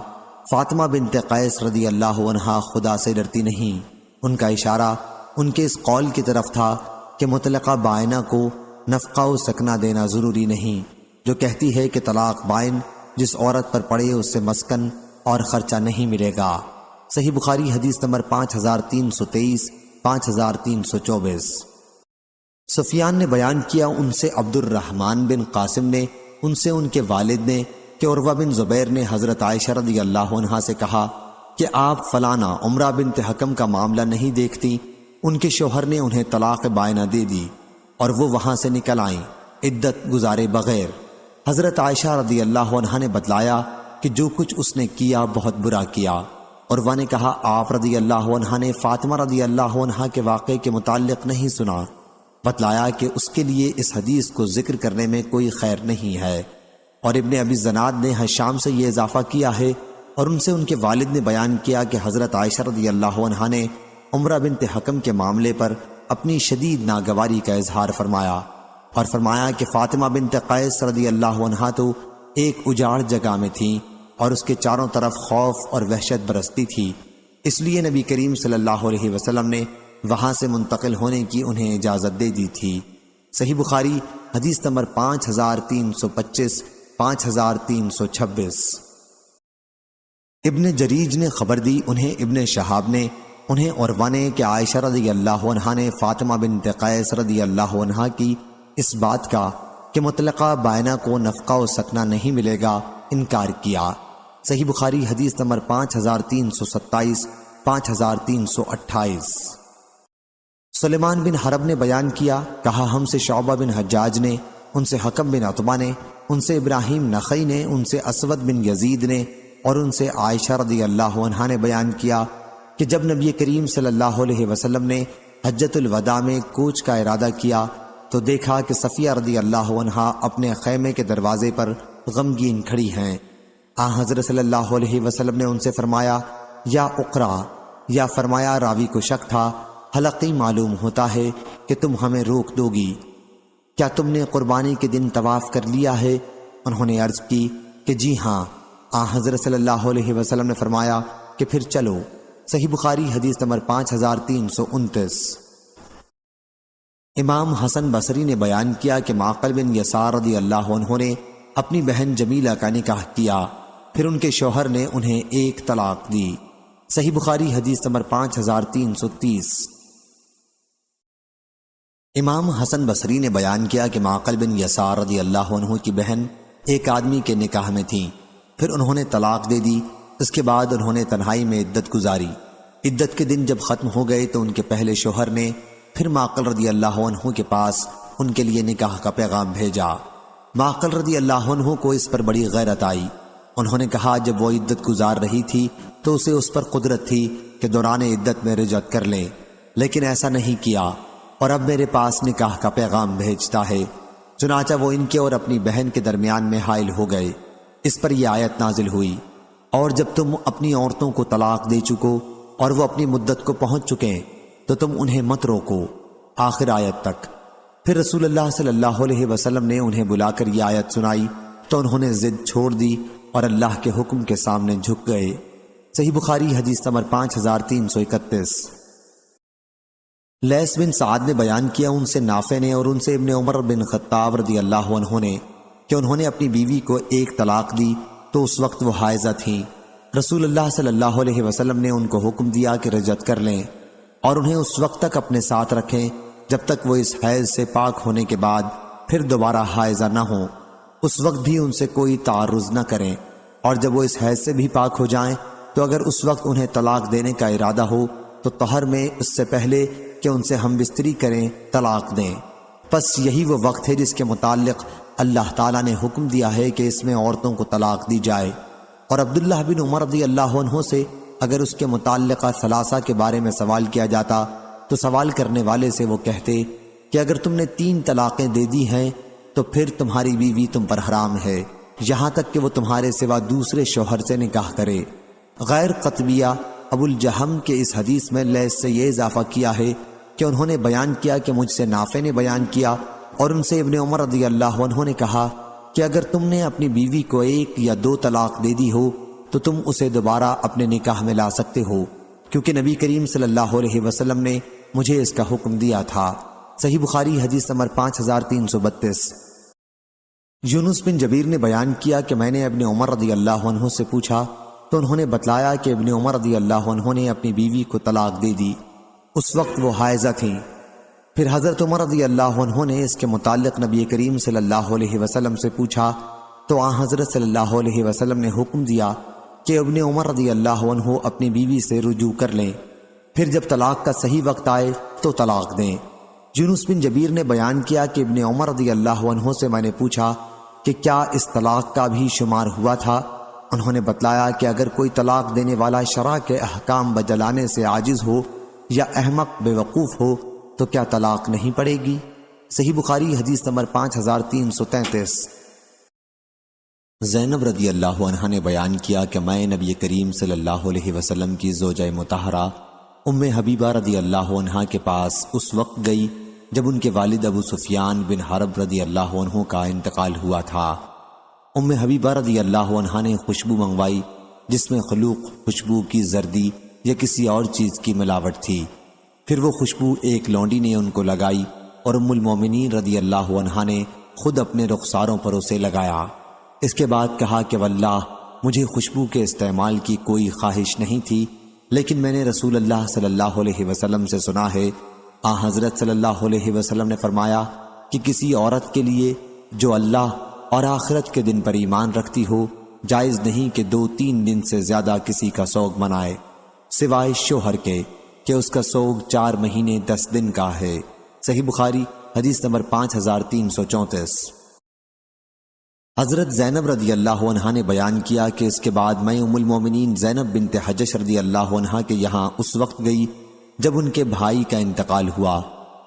فاطمہ بنت قیس رضی اللہ عنہا خدا سے ڈرتی نہیں۔ ان کا اشارہ ان کے اس قول کی طرف تھا کہ مطلقہ بائنہ کو نفقہ و سکنہ دینا ضروری نہیں، جو کہتی ہے کہ طلاق بائن جس عورت پر پڑے اس سے مسکن اور خرچہ نہیں ملے گا۔ صحیح بخاری حدیث نمبر 5323، 5324۔ سفیان نے بیان کیا، ان سے عبد الرحمن بن قاسم نے، ان سے ان کے والد نے، کہ عروہ بن زبیر نے حضرت عائشہ رضی اللہ عنہا سے کہا کہ آپ فلانا عمرہ بنت حکم کا معاملہ نہیں دیکھتی، ان کے شوہر نے انہیں طلاق بائنہ دے دی اور وہ وہاں سے نکل آئیں عدت گزارے بغیر۔ حضرت عائشہ رضی اللہ عنہا نے بتلایا کہ جو کچھ اس نے کیا بہت برا کیا۔ عروہ نے کہا، آپ رضی اللہ عنہا نے فاطمہ رضی اللہ عنہا کے واقعے کے متعلق نہیں سنا؟ بتلایا کہ اس کے لیے اس حدیث کو ذکر کرنے میں کوئی خیر نہیں ہے۔ اور ابن ابی زناد نے حشام سے یہ اضافہ کیا ہے، اور ان سے ان کے والد نے بیان کیا کہ حضرت عائشہ رضی اللہ عنہا نے عمرہ بنت حکم کے معاملے پر اپنی شدید ناگواری کا اظہار فرمایا، اور فرمایا کہ فاطمہ بنت قیس رضی اللہ عنہا تو ایک اجاڑ جگہ میں تھیں اور اس کے چاروں طرف خوف اور وحشت برستی تھی، اس لیے نبی کریم صلی اللہ علیہ وسلم نے وہاں سے منتقل ہونے کی انہیں اجازت دے دی تھی۔ صحیح بخاری حدیث نمبر 5325، 5326۔ ابن جریج نے خبر دی، انہیں ابن شہاب نے، انہیں عروہ نے کہ عائشہ رضی اللہ عنہا نے فاطمہ بنت قیس رضی اللہ عنہا کی اس بات کا کہ مطلقہ بائنہ کو نفقہ و سکنہ نہیں ملے گا انکار کیا۔ صحیح بخاری حدیث نمبر 5327، 5328۔ سلیمان بن حرب نے بیان کیا، کہا ہم سے شعبہ بن حجاج نے، ان سے حکم بن عتبہ نے، ان سے ابراہیم نخعی نے، ان سے اسود بن یزید نے، اور ان سے عائشہ رضی اللہ عنہا نے بیان کیا کہ جب نبی کریم صلی اللہ علیہ وسلم نے حجۃ الوداع میں کوچ کا ارادہ کیا تو دیکھا کہ صفیہ رضی اللہ عنہا اپنے خیمے کے دروازے پر غمگین کھڑی ہیں۔ حضرت صلی اللہ علیہ وسلم نے ان سے فرمایا، یا اقرا، یا فرمایا راوی کو شک تھا، حلقی معلوم ہوتا ہے کہ تم ہمیں روک دو گی، کیا تم نے قربانی کے دن طواف کر لیا ہے؟ انہوں نے عرض کی کہ جی ہاں۔ حضرت صلی اللہ علیہ وسلم نے فرمایا کہ پھر چلو۔ صحیح بخاری حدیث نمبر 5329۔ امام حسن بصری نے بیان کیا کہ معقل بن یسار رضی اللہ عنہ نے اپنی بہن جمیلہ کا نکاح کیا، پھر ان کے شوہر نے انہیں ایک طلاق دی۔ صحیح بخاری حدیث نمبر 5330۔ امام حسن بصری نے بیان کیا کہ معقل بن یسار رضی اللہ عنہ کی بہن ایک آدمی کے نکاح میں تھی، پھر انہوں نے طلاق دے دی۔ اس کے بعد انہوں نے تنہائی میں عدت گزاری۔ عدت کے دن جب ختم ہو گئے تو ان کے پہلے شوہر نے پھر معقل رضی اللہ عنہ کے پاس ان کے لیے نکاح کا پیغام بھیجا۔ معقل رضی اللہ عنہ کو اس پر بڑی غیرت آئی۔ انہوں نے کہا جب وہ عدت گزار رہی تھی تو اسے اس پر قدرت تھی کہ دوران عدت میں رجعت کر لیں، لیکن ایسا نہیں کیا اور اب میرے پاس نکاح کا پیغام بھیجتا ہے۔ چنانچہ وہ ان کے اور اپنی بہن کے درمیان میں حائل ہو گئے۔ اس پر یہ آیت نازل ہوئی، اور جب تم اپنی عورتوں کو طلاق دے چکو اور وہ اپنی مدت کو پہنچ چکے تو تم انہیں مت روکو، آخر آیت تک۔ پھر رسول اللہ صلی اللہ علیہ وسلم نے انہیں بلا کر یہ آیت سنائی تو انہوں نے ضد چھوڑ دی اور اللہ کے حکم کے سامنے جھک گئے۔ صحیح بخاری حدیث نمبر 5331۔ لیث بن سعد نے بیان کیا ان سے نافع نے اور ان سے ابن عمر بن خطاب رضی اللہ عنہ نے کہ انہوں نے اپنی بیوی کو ایک طلاق دی تو اس وقت وہ حائضہ تھیں۔ رسول اللہ صلی اللہ علیہ وسلم نے ان کو حکم دیا کہ رجعت کر لیں اور انہیں اس وقت تک اپنے ساتھ رکھیں جب تک وہ اس حیض سے پاک ہونے کے بعد پھر دوبارہ حائضہ نہ ہوں۔ اس وقت بھی ان سے کوئی تعرض نہ کریں، اور جب وہ اس حیض سے بھی پاک ہو جائیں تو اگر اس وقت انہیں طلاق دینے کا ارادہ ہو تو طہر میں اس سے پہلے کہ ان سے ہم بستری کریں طلاق دیں۔ پس یہی وہ وقت ہے جس کے متعلق اللہ تعالیٰ نے حکم دیا ہے کہ اس میں عورتوں کو طلاق دی جائے۔ اور عبداللہ بن عمر رضی اللہ عنہ سے اگر اس کے متعلقہ ثلاثہ کے بارے میں سوال کیا جاتا تو سوال کرنے والے سے وہ کہتے کہ اگر تم نے 3 طلاقیں دے دی ہیں تو پھر تمہاری بیوی تم پر حرام ہے یہاں تک کہ وہ تمہارے سوا دوسرے شوہر سے نکاح کرے۔ غیر قطبیہ ابو الجہم کے اس حدیث میں لیث سے یہ اضافہ کیا ہے کہ انہوں نے بیان کیا کہ مجھ سے نافع نے بیان کیا اور ان سے ابن عمر رضی اللہ عنہ نے کہا کہ اگر تم نے اپنی بیوی کو 1 یا 2 طلاق دے دی ہو تو تم اسے دوبارہ اپنے نکاح میں لا سکتے ہو، کیونکہ نبی کریم صلی اللہ علیہ وسلم نے مجھے اس کا حکم دیا تھا۔ صحیح بخاری حدیث نمبر 5332۔ یونس بن جبیر نے بیان کیا کہ میں نے ابن عمر رضی اللہ عنہ سے پوچھا تو انہوں نے بتلایا کہ ابن عمر رضی اللہ عنہ نے اپنی بیوی کو طلاق دے دی، اس وقت وہ حائضہ تھیں۔ پھر حضرت عمر رضی اللہ عنہ نے اس کے متعلق نبی کریم صلی اللہ علیہ وسلم سے پوچھا تو آن حضرت صلی اللہ علیہ وسلم نے حکم دیا کہ ابن عمر رضی اللہ عنہ اپنی بیوی سے رجوع کر لیں، پھر جب طلاق کا صحیح وقت آئے تو طلاق دیں۔ یونس بن جبیر نے بیان کیا کہ ابن عمر رضی اللہ عنہ سے میں نے پوچھا کہ کیا اس طلاق کا بھی شمار ہوا تھا؟ انہوں نے بتلایا کہ اگر کوئی طلاق دینے والا شرع کے احکام بجلانے سے عاجز ہو یا احمق بے وقوف ہو تو کیا طلاق نہیں پڑے گی؟ صحیح بخاری حدیث نمبر 5333۔ زینب رضی اللہ عنہا نے بیان کیا کہ میں نبی کریم صلی اللہ علیہ وسلم کی زوجہ مطہرہ ام حبیبہ رضی اللہ عنہا کے پاس اس وقت گئی جب ان کے والد ابو سفیان بن حرب رضی اللہ عنہ کا انتقال ہوا تھا۔ ام حبیبہ رضی اللہ عنہا نے خوشبو منگوائی جس میں خلوق خوشبو کی زردی یا کسی اور چیز کی ملاوٹ تھی۔ پھر وہ خوشبو ایک لونڈی نے ان کو لگائی اور ام المومنین رضی اللہ عنہا نے خود اپنے رخساروں پر اسے لگایا۔ اس کے بعد کہا کہ واللہ مجھے خوشبو کے استعمال کی کوئی خواہش نہیں تھی، لیکن میں نے رسول اللہ صلی اللہ علیہ وسلم سے سنا ہے، حضرت صلی اللہ علیہ وسلم نے فرمایا کہ کسی عورت کے لیے جو اللہ اور آخرت کے دن پر ایمان رکھتی ہو جائز نہیں کہ 2-3 دن سے زیادہ کسی کا سوگ منائے سوائے شوہر کے کہ اس کا سوگ 4 مہینے 10 دن کا ہے۔ صحیح بخاری حدیث نمبر 5334۔ حضرت زینب رضی اللہ عنہا نے بیان کیا کہ اس کے بعد میں ام المومنین زینب بنت حجش رضی اللہ عنہا کے یہاں اس وقت گئی جب ان کے بھائی کا انتقال ہوا۔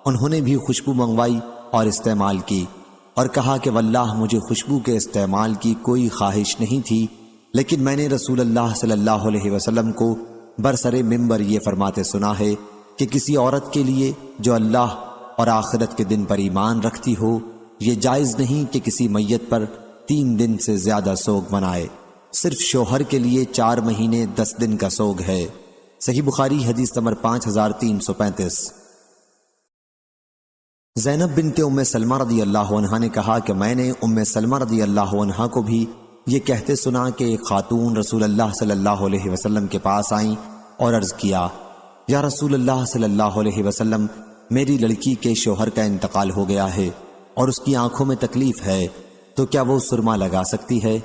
انہوں نے بھی خوشبو منگوائی اور استعمال کی اور کہا کہ واللہ مجھے خوشبو کے استعمال کی کوئی خواہش نہیں تھی، لیکن میں نے رسول اللہ صلی اللہ علیہ وسلم کو برسر ممبر یہ فرماتے سنا ہے کہ کسی عورت کے لیے جو اللہ اور آخرت کے دن پر ایمان رکھتی ہو یہ جائز نہیں کہ کسی میت پر 3 دن سے زیادہ سوگ منائے، صرف شوہر کے لیے 4 مہینے 10 دن کا سوگ ہے۔ صحیح بخاری حدیث نمبر 5335۔ زینب بنت ام سلمہ رضی اللہ عنہا نے کہا کہ میں نے ام سلمہ رضی اللہ عنہا کو بھی یہ کہتے سنا کہ ایک خاتون رسول اللہ صلی اللہ علیہ وسلم کے پاس آئیں اور عرض کیا، یا رسول اللہ صلی اللہ علیہ وسلم، میری لڑکی کے شوہر کا انتقال ہو گیا ہے اور اس کی آنکھوں میں تکلیف ہے، تو کیا وہ سرما لگا سکتی ہے؟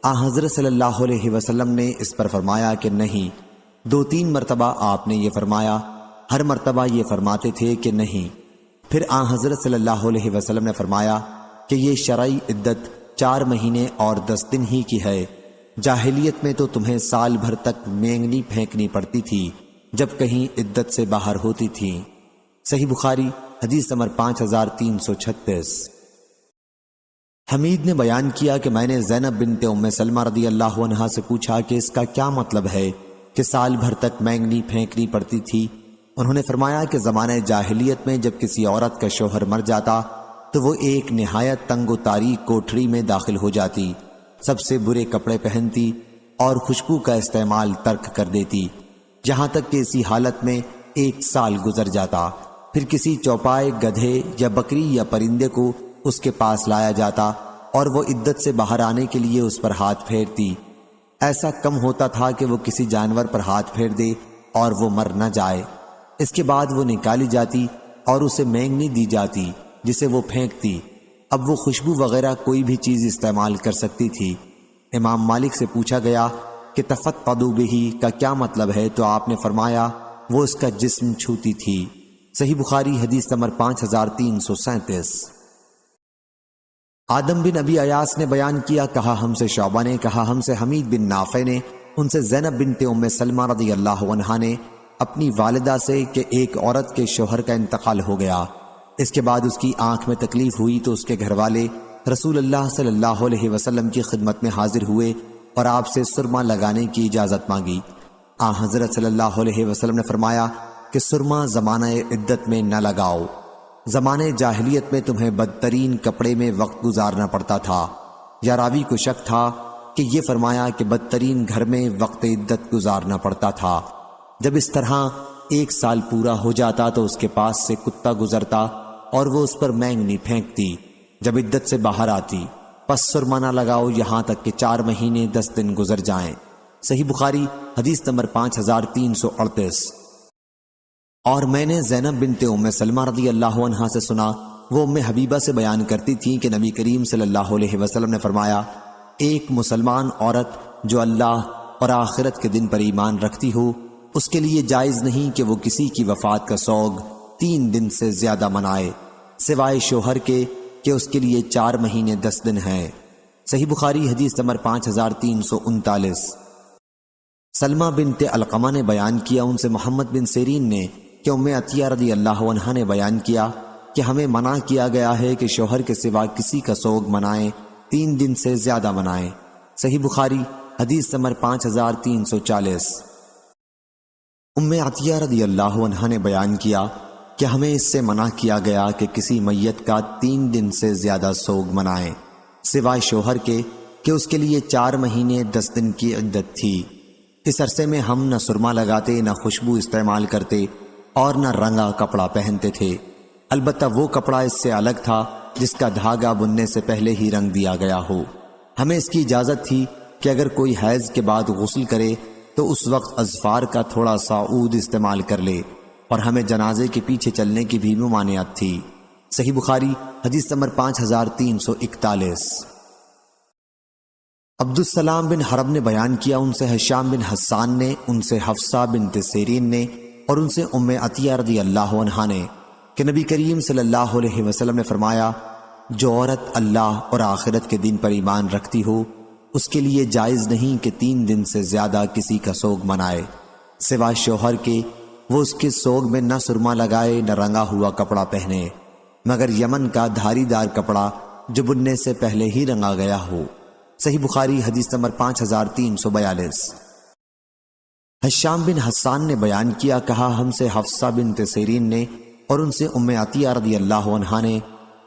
حضرت صلی اللہ علیہ وسلم نے اس پر فرمایا کہ نہیں۔ 2-3 مرتبہ آپ نے یہ فرمایا، ہر مرتبہ یہ فرماتے تھے کہ نہیں۔ پھر حضرت صلی اللہ علیہ وسلم نے فرمایا کہ یہ شرعی عدت 4 مہینے اور 10 دن ہی کی ہے۔ جاہلیت میں تو تمہیں سال بھر تک مینگنی پھینکنی پڑتی تھی جب کہیں عدت سے باہر ہوتی تھی۔ صحیح بخاری حدیث نمبر 5336۔ حمید نے بیان کیا کہ میں نے زینب بنت ام سلمہ رضی اللہ عنہا سے پوچھا کہ اس کا کیا مطلب ہے کہ سال بھر تک مینگنی پھینکنی پڑتی تھی۔ انہوں نے فرمایا کہ زمانہ جاہلیت میں جب کسی عورت کا شوہر مر جاتا تو وہ ایک نہایت تنگ و تاریک کوٹھری میں داخل ہو جاتی، سب سے برے کپڑے پہنتی اور خوشبو کا استعمال ترک کر دیتی، یہاں تک کہ اسی حالت میں 1 سال گزر جاتا۔ پھر کسی چوپائے، گدھے یا بکری یا پرندے کو اس کے پاس لایا جاتا اور وہ عدت سے باہر آنے کے لیے اس پر ہاتھ پھیرتی۔ ایسا کم ہوتا تھا کہ وہ کسی جانور پر ہاتھ پھیر دے اور وہ مر نہ جائے۔ اس کے بعد وہ نکالی جاتی اور اسے مینگنی دی جاتی جسے وہ پھینکتی۔ اب وہ خوشبو وغیرہ کوئی بھی چیز استعمال کر سکتی تھی۔ امام مالک سے پوچھا گیا کہ تفقدوا بہ کا کیا مطلب ہے، تو آپ نے فرمایا وہ اس کا جسم چھوتی تھی۔ صحیح بخاری حدیث نمبر 5337۔ آدم بن ابی ایاس نے بیان کیا، کہا ہم سے شعبہ نے، کہا ہم سے حمید بن نافع نے، ان سے زینب بنت ام سلمہ رضی اللہ عنہا نے اپنی والدہ سے کہ ایک عورت کے شوہر کا انتقال ہو گیا، اس کے بعد اس کی آنکھ میں تکلیف ہوئی تو اس کے گھر والے رسول اللہ صلی اللہ علیہ وسلم کی خدمت میں حاضر ہوئے اور آپ سے سرما لگانے کی اجازت مانگی۔ حضرت صلی اللہ علیہ وسلم نے فرمایا کہ سرما زمانہ عدت میں نہ لگاؤ، زمانہ جاہلیت میں تمہیں بدترین کپڑے میں وقت گزارنا پڑتا تھا۔ یا راوی کو شک تھا کہ یہ فرمایا کہ بدترین گھر میں وقت عدت گزارنا پڑتا تھا۔ جب اس طرح 1 سال پورا ہو جاتا تو اس کے پاس سے کتا گزرتا اور وہ اس پر مینگنی پھینکتی۔ جب عدت سے باہر آتی پس سرما نہ لگاؤ یہاں تک کہ 4 مہینے 10 دن گزر جائیں۔ صحیح بخاری حدیث نمبر 5338۔ اور میں نے زینب بنت ام سلمہ رضی اللہ عنہا سے سنا، وہ ام حبیبہ سے بیان کرتی تھی کہ نبی کریم صلی اللہ علیہ وسلم نے فرمایا، ایک مسلمان عورت جو اللہ اور آخرت کے دن پر ایمان رکھتی ہو، اس کے لیے جائز نہیں کہ وہ کسی کی وفات کا سوگ 3 دن سے زیادہ منائے، سوائے شوہر کے کہ اس کے لیے 4 مہینے 10 دن ہیں۔ صحیح بخاری حدیث نمبر 5339۔ سلمہ بنت علقمہ نے بیان کیا، ان سے محمد بن سیرین نے کہ ام عطیہ رضی اللہ عنہا نے بیان کیا کہ ہمیں منع کیا گیا ہے کہ شوہر کے سوا کسی کا سوگ منائیں، 3 دن سے زیادہ منائیں۔ صحیح بخاری حدیث نمبر 5340۔ ام عطیہ رضی اللہ عنہا نے بیان کیا کہ ہمیں اس سے منع کیا گیا کہ کسی میت کا 3 دن سے زیادہ سوگ منائیں، سوائے شوہر کے کہ اس کے لیے 4 مہینے 10 دن کی عدت تھی۔ اس عرصے میں ہم نہ سرما لگاتے، نہ خوشبو استعمال کرتے اور نہ رنگا کپڑا پہنتے تھے، البتہ وہ کپڑا اس سے الگ تھا جس کا دھاگا بننے سے پہلے ہی رنگ دیا گیا ہو۔ ہمیں اس کی اجازت تھی کہ اگر کوئی حیض کے بعد غسل کرے تو اس وقت اظفار کا تھوڑا سا عود استعمال کر لے، اور ہمیں جنازے کے پیچھے چلنے کی بھی ممانعت تھی۔ صحیح بخاری حدیث نمبر 5341۔ عبدالسلام بن حرب نے بیان کیا، ان سے ہشام بن حسان نے، ان سے حفصہ بنت سیرین نے اور ان سے ام عطیہ رضی اللہ عنہا نے کہ نبی کریم صلی اللہ علیہ وسلم نے فرمایا، جو عورت اللہ اور آخرت کے دن پر ایمان رکھتی ہو اس کے لیے جائز نہیں کہ 3 دن سے زیادہ کسی کا سوگ منائے، سوائے شوہر کے وہ اس کے سوگ میں نہ سرما لگائے نہ رنگا ہوا کپڑا پہنے، مگر یمن کا دھاری دار کپڑا جو بننے سے پہلے ہی رنگا گیا ہو۔ صحیح بخاری حدیث نمبر 5342۔ ہشام بن حسان نے بیان کیا، کہا ہم سے حفصہ بنت سیرین نے اور ان سے ام عطیہ رضی اللہ عنہا نے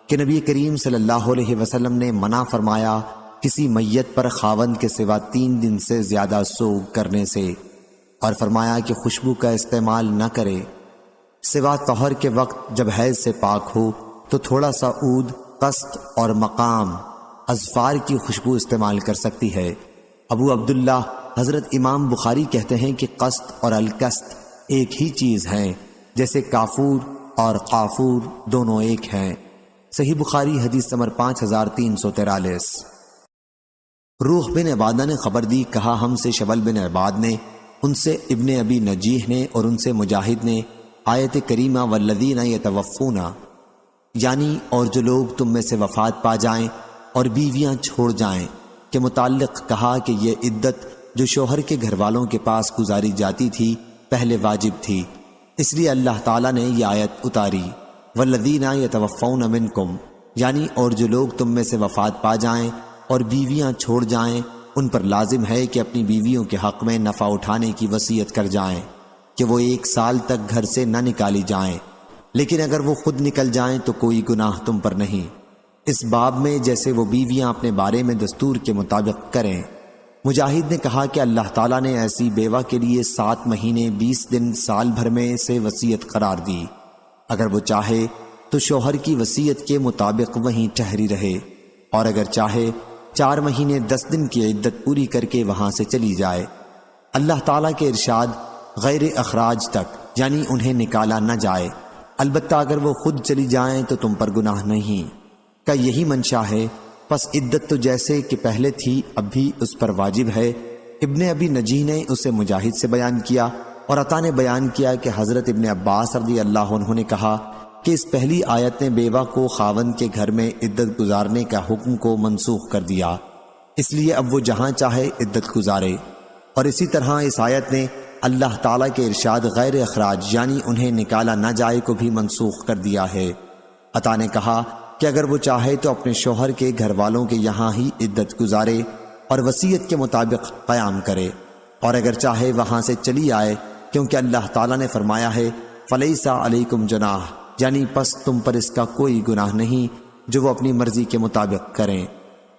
کہ نبی کریم صلی اللہ علیہ وسلم نے منع فرمایا کسی میت پر خاوند کے سوا 3 دن سے زیادہ سوگ کرنے سے، اور فرمایا کہ خوشبو کا استعمال نہ کرے، سوا طہر کے وقت جب حیض سے پاک ہو تو تھوڑا سا عود، قسط اور مقام اظفار کی خوشبو استعمال کر سکتی ہے۔ ابو عبداللہ حضرت امام بخاری کہتے ہیں کہ قسط اور القسط ایک ہی چیز ہیں، جیسے کافور اور قافور دونوں ایک ہیں۔ صحیح بخاری حدیث نمبر 5343۔ روح بن عبادہ نے خبر دی، کہا ہم سے شبل بن عباد نے، ان سے ابن ابی نجیح نے اور ان سے مجاہد نے آیت کریمہ والذین یتوفون یعنی اور جو لوگ تم میں سے وفات پا جائیں اور بیویاں چھوڑ جائیں کے متعلق کہا کہ یہ عدت جو شوہر کے گھر والوں کے پاس گزاری جاتی تھی پہلے واجب تھی، اس لیے اللہ تعالیٰ نے یہ آیت اتاری، والذین یتوفون منکم، یعنی اور جو لوگ تم میں سے وفات پا جائیں اور بیویاں چھوڑ جائیں ان پر لازم ہے کہ اپنی بیویوں کے حق میں نفع اٹھانے کی وصیت کر جائیں کہ وہ 1 سال تک گھر سے نہ نکالی جائیں، لیکن اگر وہ خود نکل جائیں تو کوئی گناہ تم پر نہیں، اس باب میں جیسے وہ بیویاں اپنے بارے میں دستور کے مطابق کریں۔ مجاہد نے کہا کہ اللہ تعالیٰ نے ایسی بیوہ کے لیے 7 مہینے 20 دن سال بھر میں سے وصیت قرار دی، اگر وہ چاہے تو شوہر کی وصیت کے مطابق وہیں ٹھہری رہے، اور اگر چاہے 4 مہینے 10 دن کی عدت پوری کر کے وہاں سے چلی جائے۔ اللہ تعالیٰ کے ارشاد غیر اخراج تک یعنی انہیں نکالا نہ جائے، البتہ اگر وہ خود چلی جائیں تو تم پر گناہ نہیں، کا یہی منشا ہے، پس عدت تو جیسے کہ پہلے تھی اب بھی اس پر واجب ہے۔ ابن ابی نجی نے اسے مجاہد سے بیان کیا اور عطا نے بیان کیا کہ حضرت ابن عباس رضی اللہ عنہ نے کہا کہ اس پہلی آیت نے بیوہ کو خاوند کے گھر میں عدت گزارنے کا حکم کو منسوخ کر دیا، اس لیے اب وہ جہاں چاہے عدت گزارے، اور اسی طرح اس آیت نے اللہ تعالیٰ کے ارشاد غیر اخراج یعنی انہیں نکالا نہ جائے کو بھی منسوخ کر دیا ہے۔ عطا نے کہا کہ اگر وہ چاہے تو اپنے شوہر کے گھر والوں کے یہاں ہی عدت گزارے اور وصیت کے مطابق قیام کرے، اور اگر چاہے وہاں سے چلی آئے، کیونکہ اللہ تعالیٰ نے فرمایا ہے فَلَيْسَ عَلَيْكُمْ جُنَاحٌ، یعنی پس تم پر اس کا کوئی گناہ نہیں جو وہ اپنی مرضی کے مطابق کریں۔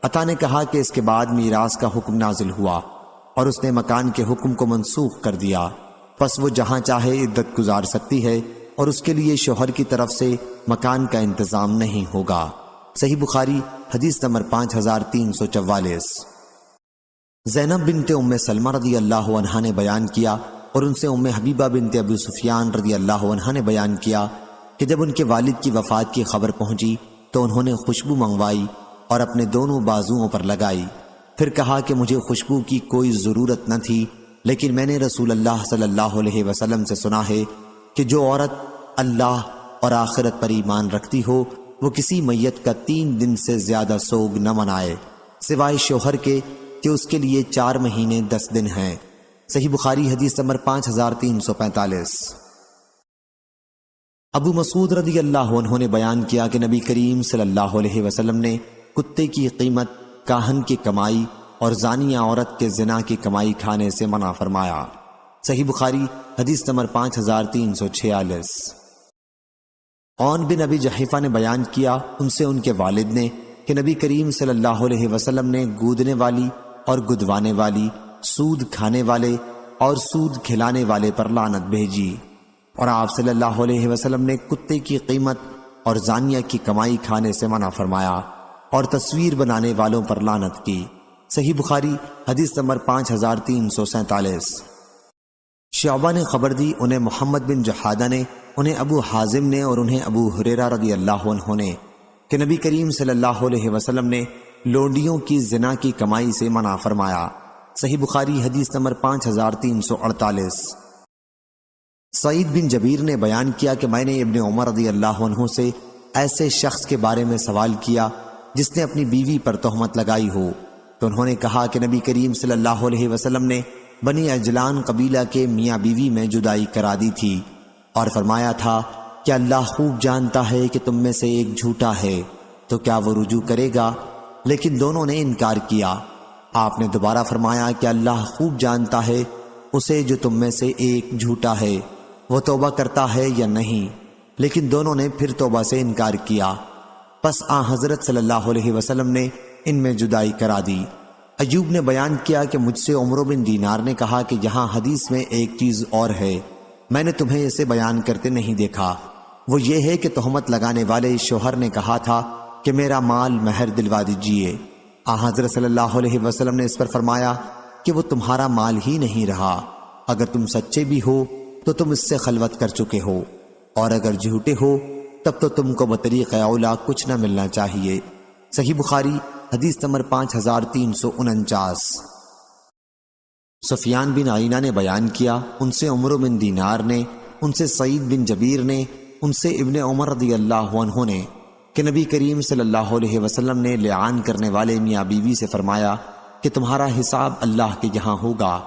عطا نے کہا کہ اس کے بعد میراث کا حکم نازل ہوا اور اس نے مکان کے حکم کو منسوخ کر دیا، پس وہ جہاں چاہے عدت گزار سکتی ہے اور اس کے لیے شوہر کی طرف سے مکان کا انتظام نہیں ہوگا۔ صحیح بخاری حدیث نمبر 5344۔ زینب بنت ام سلمہ رضی اللہ عنہا نے بیان کیا اور ان سے ام حبیبہ بنت ابو سفیان رضی اللہ عنہا نے بیان کیا کہ جب ان کے والد کی وفات کی خبر پہنچی تو انہوں نے خوشبو منگوائی اور اپنے دونوں بازوؤں پر لگائی، پھر کہا کہ مجھے خوشبو کی کوئی ضرورت نہ تھی، لیکن میں نے رسول اللہ صلی اللہ علیہ وسلم سے سنا ہے کہ جو عورت اللہ اور آخرت پر ایمان رکھتی ہو وہ کسی میت کا 3 دن سے زیادہ سوگ نہ منائے سوائے شوہر کے کہ اس کے لیے 4 مہینے 10 دن ہیں۔ صحیح بخاری حدیث نمبر 5345۔ ابو مسعود رضی اللہ عنہ نے بیان کیا کہ نبی کریم صلی اللہ علیہ وسلم نے کتے کی قیمت، کاہن کی کمائی اور زانیہ عورت کے زنا کی کمائی کھانے سے منع فرمایا۔ صحیح بخاری حدیث نمبر 5346۔ عون بن ابی جحیفہ نے بیان کیا ان سے ان کے والد نے کہ نبی کریم صلی اللہ علیہ وسلم نے گودنے والی اور گدوانے والی، سود کھانے والے اور سود کھلانے والے پر لعنت بھیجی، اور آپ صلی اللہ علیہ وسلم نے کتے کی قیمت اور زانیہ کی کمائی کھانے سے منع فرمایا اور تصویر بنانے والوں پر لعنت کی۔ صحیح بخاری حدیث نمبر 5347۔ شعبہ نے خبر دی، انہیں محمد بن جحادہ نے، انہیں ابو حازم نے اور انہیں ابو ہریرہ رضی اللہ عنہ نے کہ نبی کریم صلی اللہ علیہ وسلم نے لونڈیوں کی زنا کی کمائی سے منع فرمایا۔ صحیح بخاری حدیث نمبر 5348۔ سعید بن جبیر نے بیان کیا کہ میں نے ابن عمر رضی اللہ عنہ سے ایسے شخص کے بارے میں سوال کیا جس نے اپنی بیوی پر تہمت لگائی ہو، تو انہوں نے کہا کہ نبی کریم صلی اللہ علیہ وسلم نے بنی اجلان قبیلہ کے میاں بیوی میں جدائی کرا دی تھی اور فرمایا تھا کہ اللہ خوب جانتا ہے کہ تم میں سے ایک جھوٹا ہے، تو کیا وہ رجوع کرے گا؟ لیکن دونوں نے انکار کیا۔ آپ نے دوبارہ فرمایا کہ اللہ خوب جانتا ہے اسے جو تم میں سے ایک جھوٹا ہے وہ توبہ کرتا ہے یا نہیں، لیکن دونوں نے پھر توبہ سے انکار کیا۔ پس حضرت صلی اللہ علیہ وسلم نے ان میں جدائی کرا دی۔ ایوب نے بیان کیا کہ مجھ سے عمر بن دینار نے کہا کہ یہاں حدیث میں ایک چیز اور ہے، میں نے تمہیں اسے بیان کرتے نہیں دیکھا، وہ یہ ہے کہ تہمت لگانے والے شوہر نے کہا تھا کہ میرا مال مہر دلوا دیجیے۔ حضرت صلی اللہ علیہ وسلم نے اس پر فرمایا کہ وہ تمہارا مال ہی نہیں رہا، اگر تم سچے بھی ہو تو تم اس سے خلوت کر چکے ہو، اور اگر جھوٹے ہو تب تو تم کو بطریق اولا کچھ نہ ملنا چاہیے۔ صحیح بخاری حدیث نمبر 5349۔ سفیان بن عینہ نے بیان کیا ان سے عمر بن دینار نے، ان سے سعید بن جبیر نے، ان سے ابن عمر رضی اللہ عنہ نے کہ نبی کریم صلی اللہ علیہ وسلم نے لعان کرنے والے میاں بیوی سے فرمایا کہ تمہارا حساب اللہ کے یہاں ہوگا،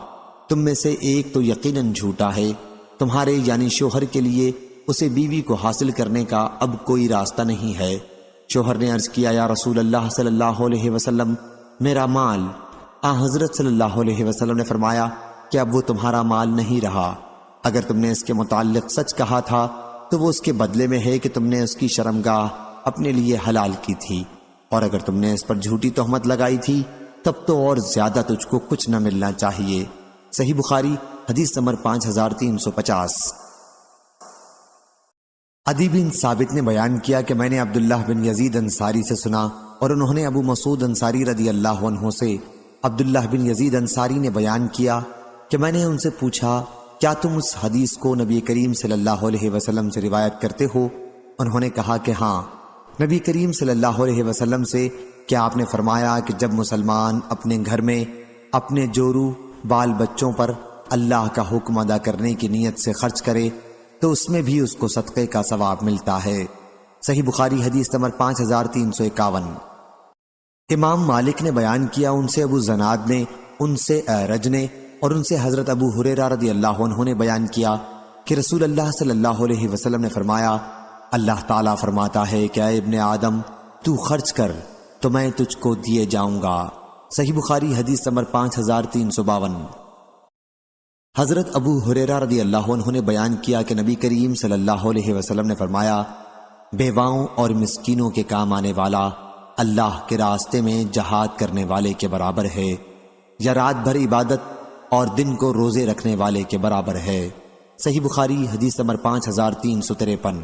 تم میں سے ایک تو یقیناً جھوٹا ہے، تمہارے یعنی شوہر کے لیے اسے بیوی کو حاصل کرنے کا اب کوئی راستہ نہیں ہے۔ شوہر نے عرض کیا، یا رسول اللہ صلی اللہ علیہ وسلم، میرا مال۔ حضرت صلی اللہ علیہ وسلم نے فرمایا کہ اب وہ تمہارا مال نہیں رہا، اگر تم نے اس کے متعلق سچ کہا تھا تو وہ اس کے بدلے میں ہے کہ تم نے اس کی شرمگاہ اپنے لیے حلال کی تھی، اور اگر تم نے اس پر جھوٹی تہمت لگائی تھی تب تو اور زیادہ تجھ کو کچھ نہ ملنا چاہیے۔ صحیح بخاری حدیث نمبر 5350۔ عدی بن ثابت نے بیان کیا کہ میں نے عبداللہ بن یزید انصاری سے سنا، اور انہوں نے ابو مسعود انصاری رضی اللہ عنہ سے عبداللہ بن یزید انصاری نے بیان کیا کہ میں نے ان سے پوچھا، کیا تم اس حدیث کو نبی کریم صلی اللہ علیہ وسلم سے روایت کرتے ہو؟ انہوں نے کہا کہ ہاں۔ نبی کریم صلی اللہ علیہ وسلم سے کیا آپ نے فرمایا کہ جب مسلمان اپنے گھر میں اپنے جورو بال بچوں پر اللہ کا حکم ادا کرنے کی نیت سے خرچ کرے تو اس میں بھی اس کو صدقے کا ثواب ملتا ہے۔ صحیح بخاری حدیث نمبر 5351۔ امام مالک نے بیان کیا، ان سے ابو زناد نے، ان سے اعرج نے، اور ان سے حضرت ابو ہریرہ رضی اللہ عنہ نے بیان کیا کہ رسول اللہ صلی اللہ علیہ وسلم نے فرمایا، اللہ تعالیٰ فرماتا ہے کہ اے ابن آدم تو خرچ کر تو میں تجھ کو دیے جاؤں گا۔ صحیح بخاری حدیث نمبر 5352۔ حضرت ابو ہریرہ رضی اللہ عنہ نے بیان کیا کہ نبی کریم صلی اللہ علیہ وسلم نے فرمایا، بیواؤں اور مسکینوں کے کام آنے والا اللہ کے راستے میں جہاد کرنے والے کے برابر ہے، یا رات بھر عبادت اور دن کو روزے رکھنے والے کے برابر ہے۔ صحیح بخاری حدیث نمبر 5353۔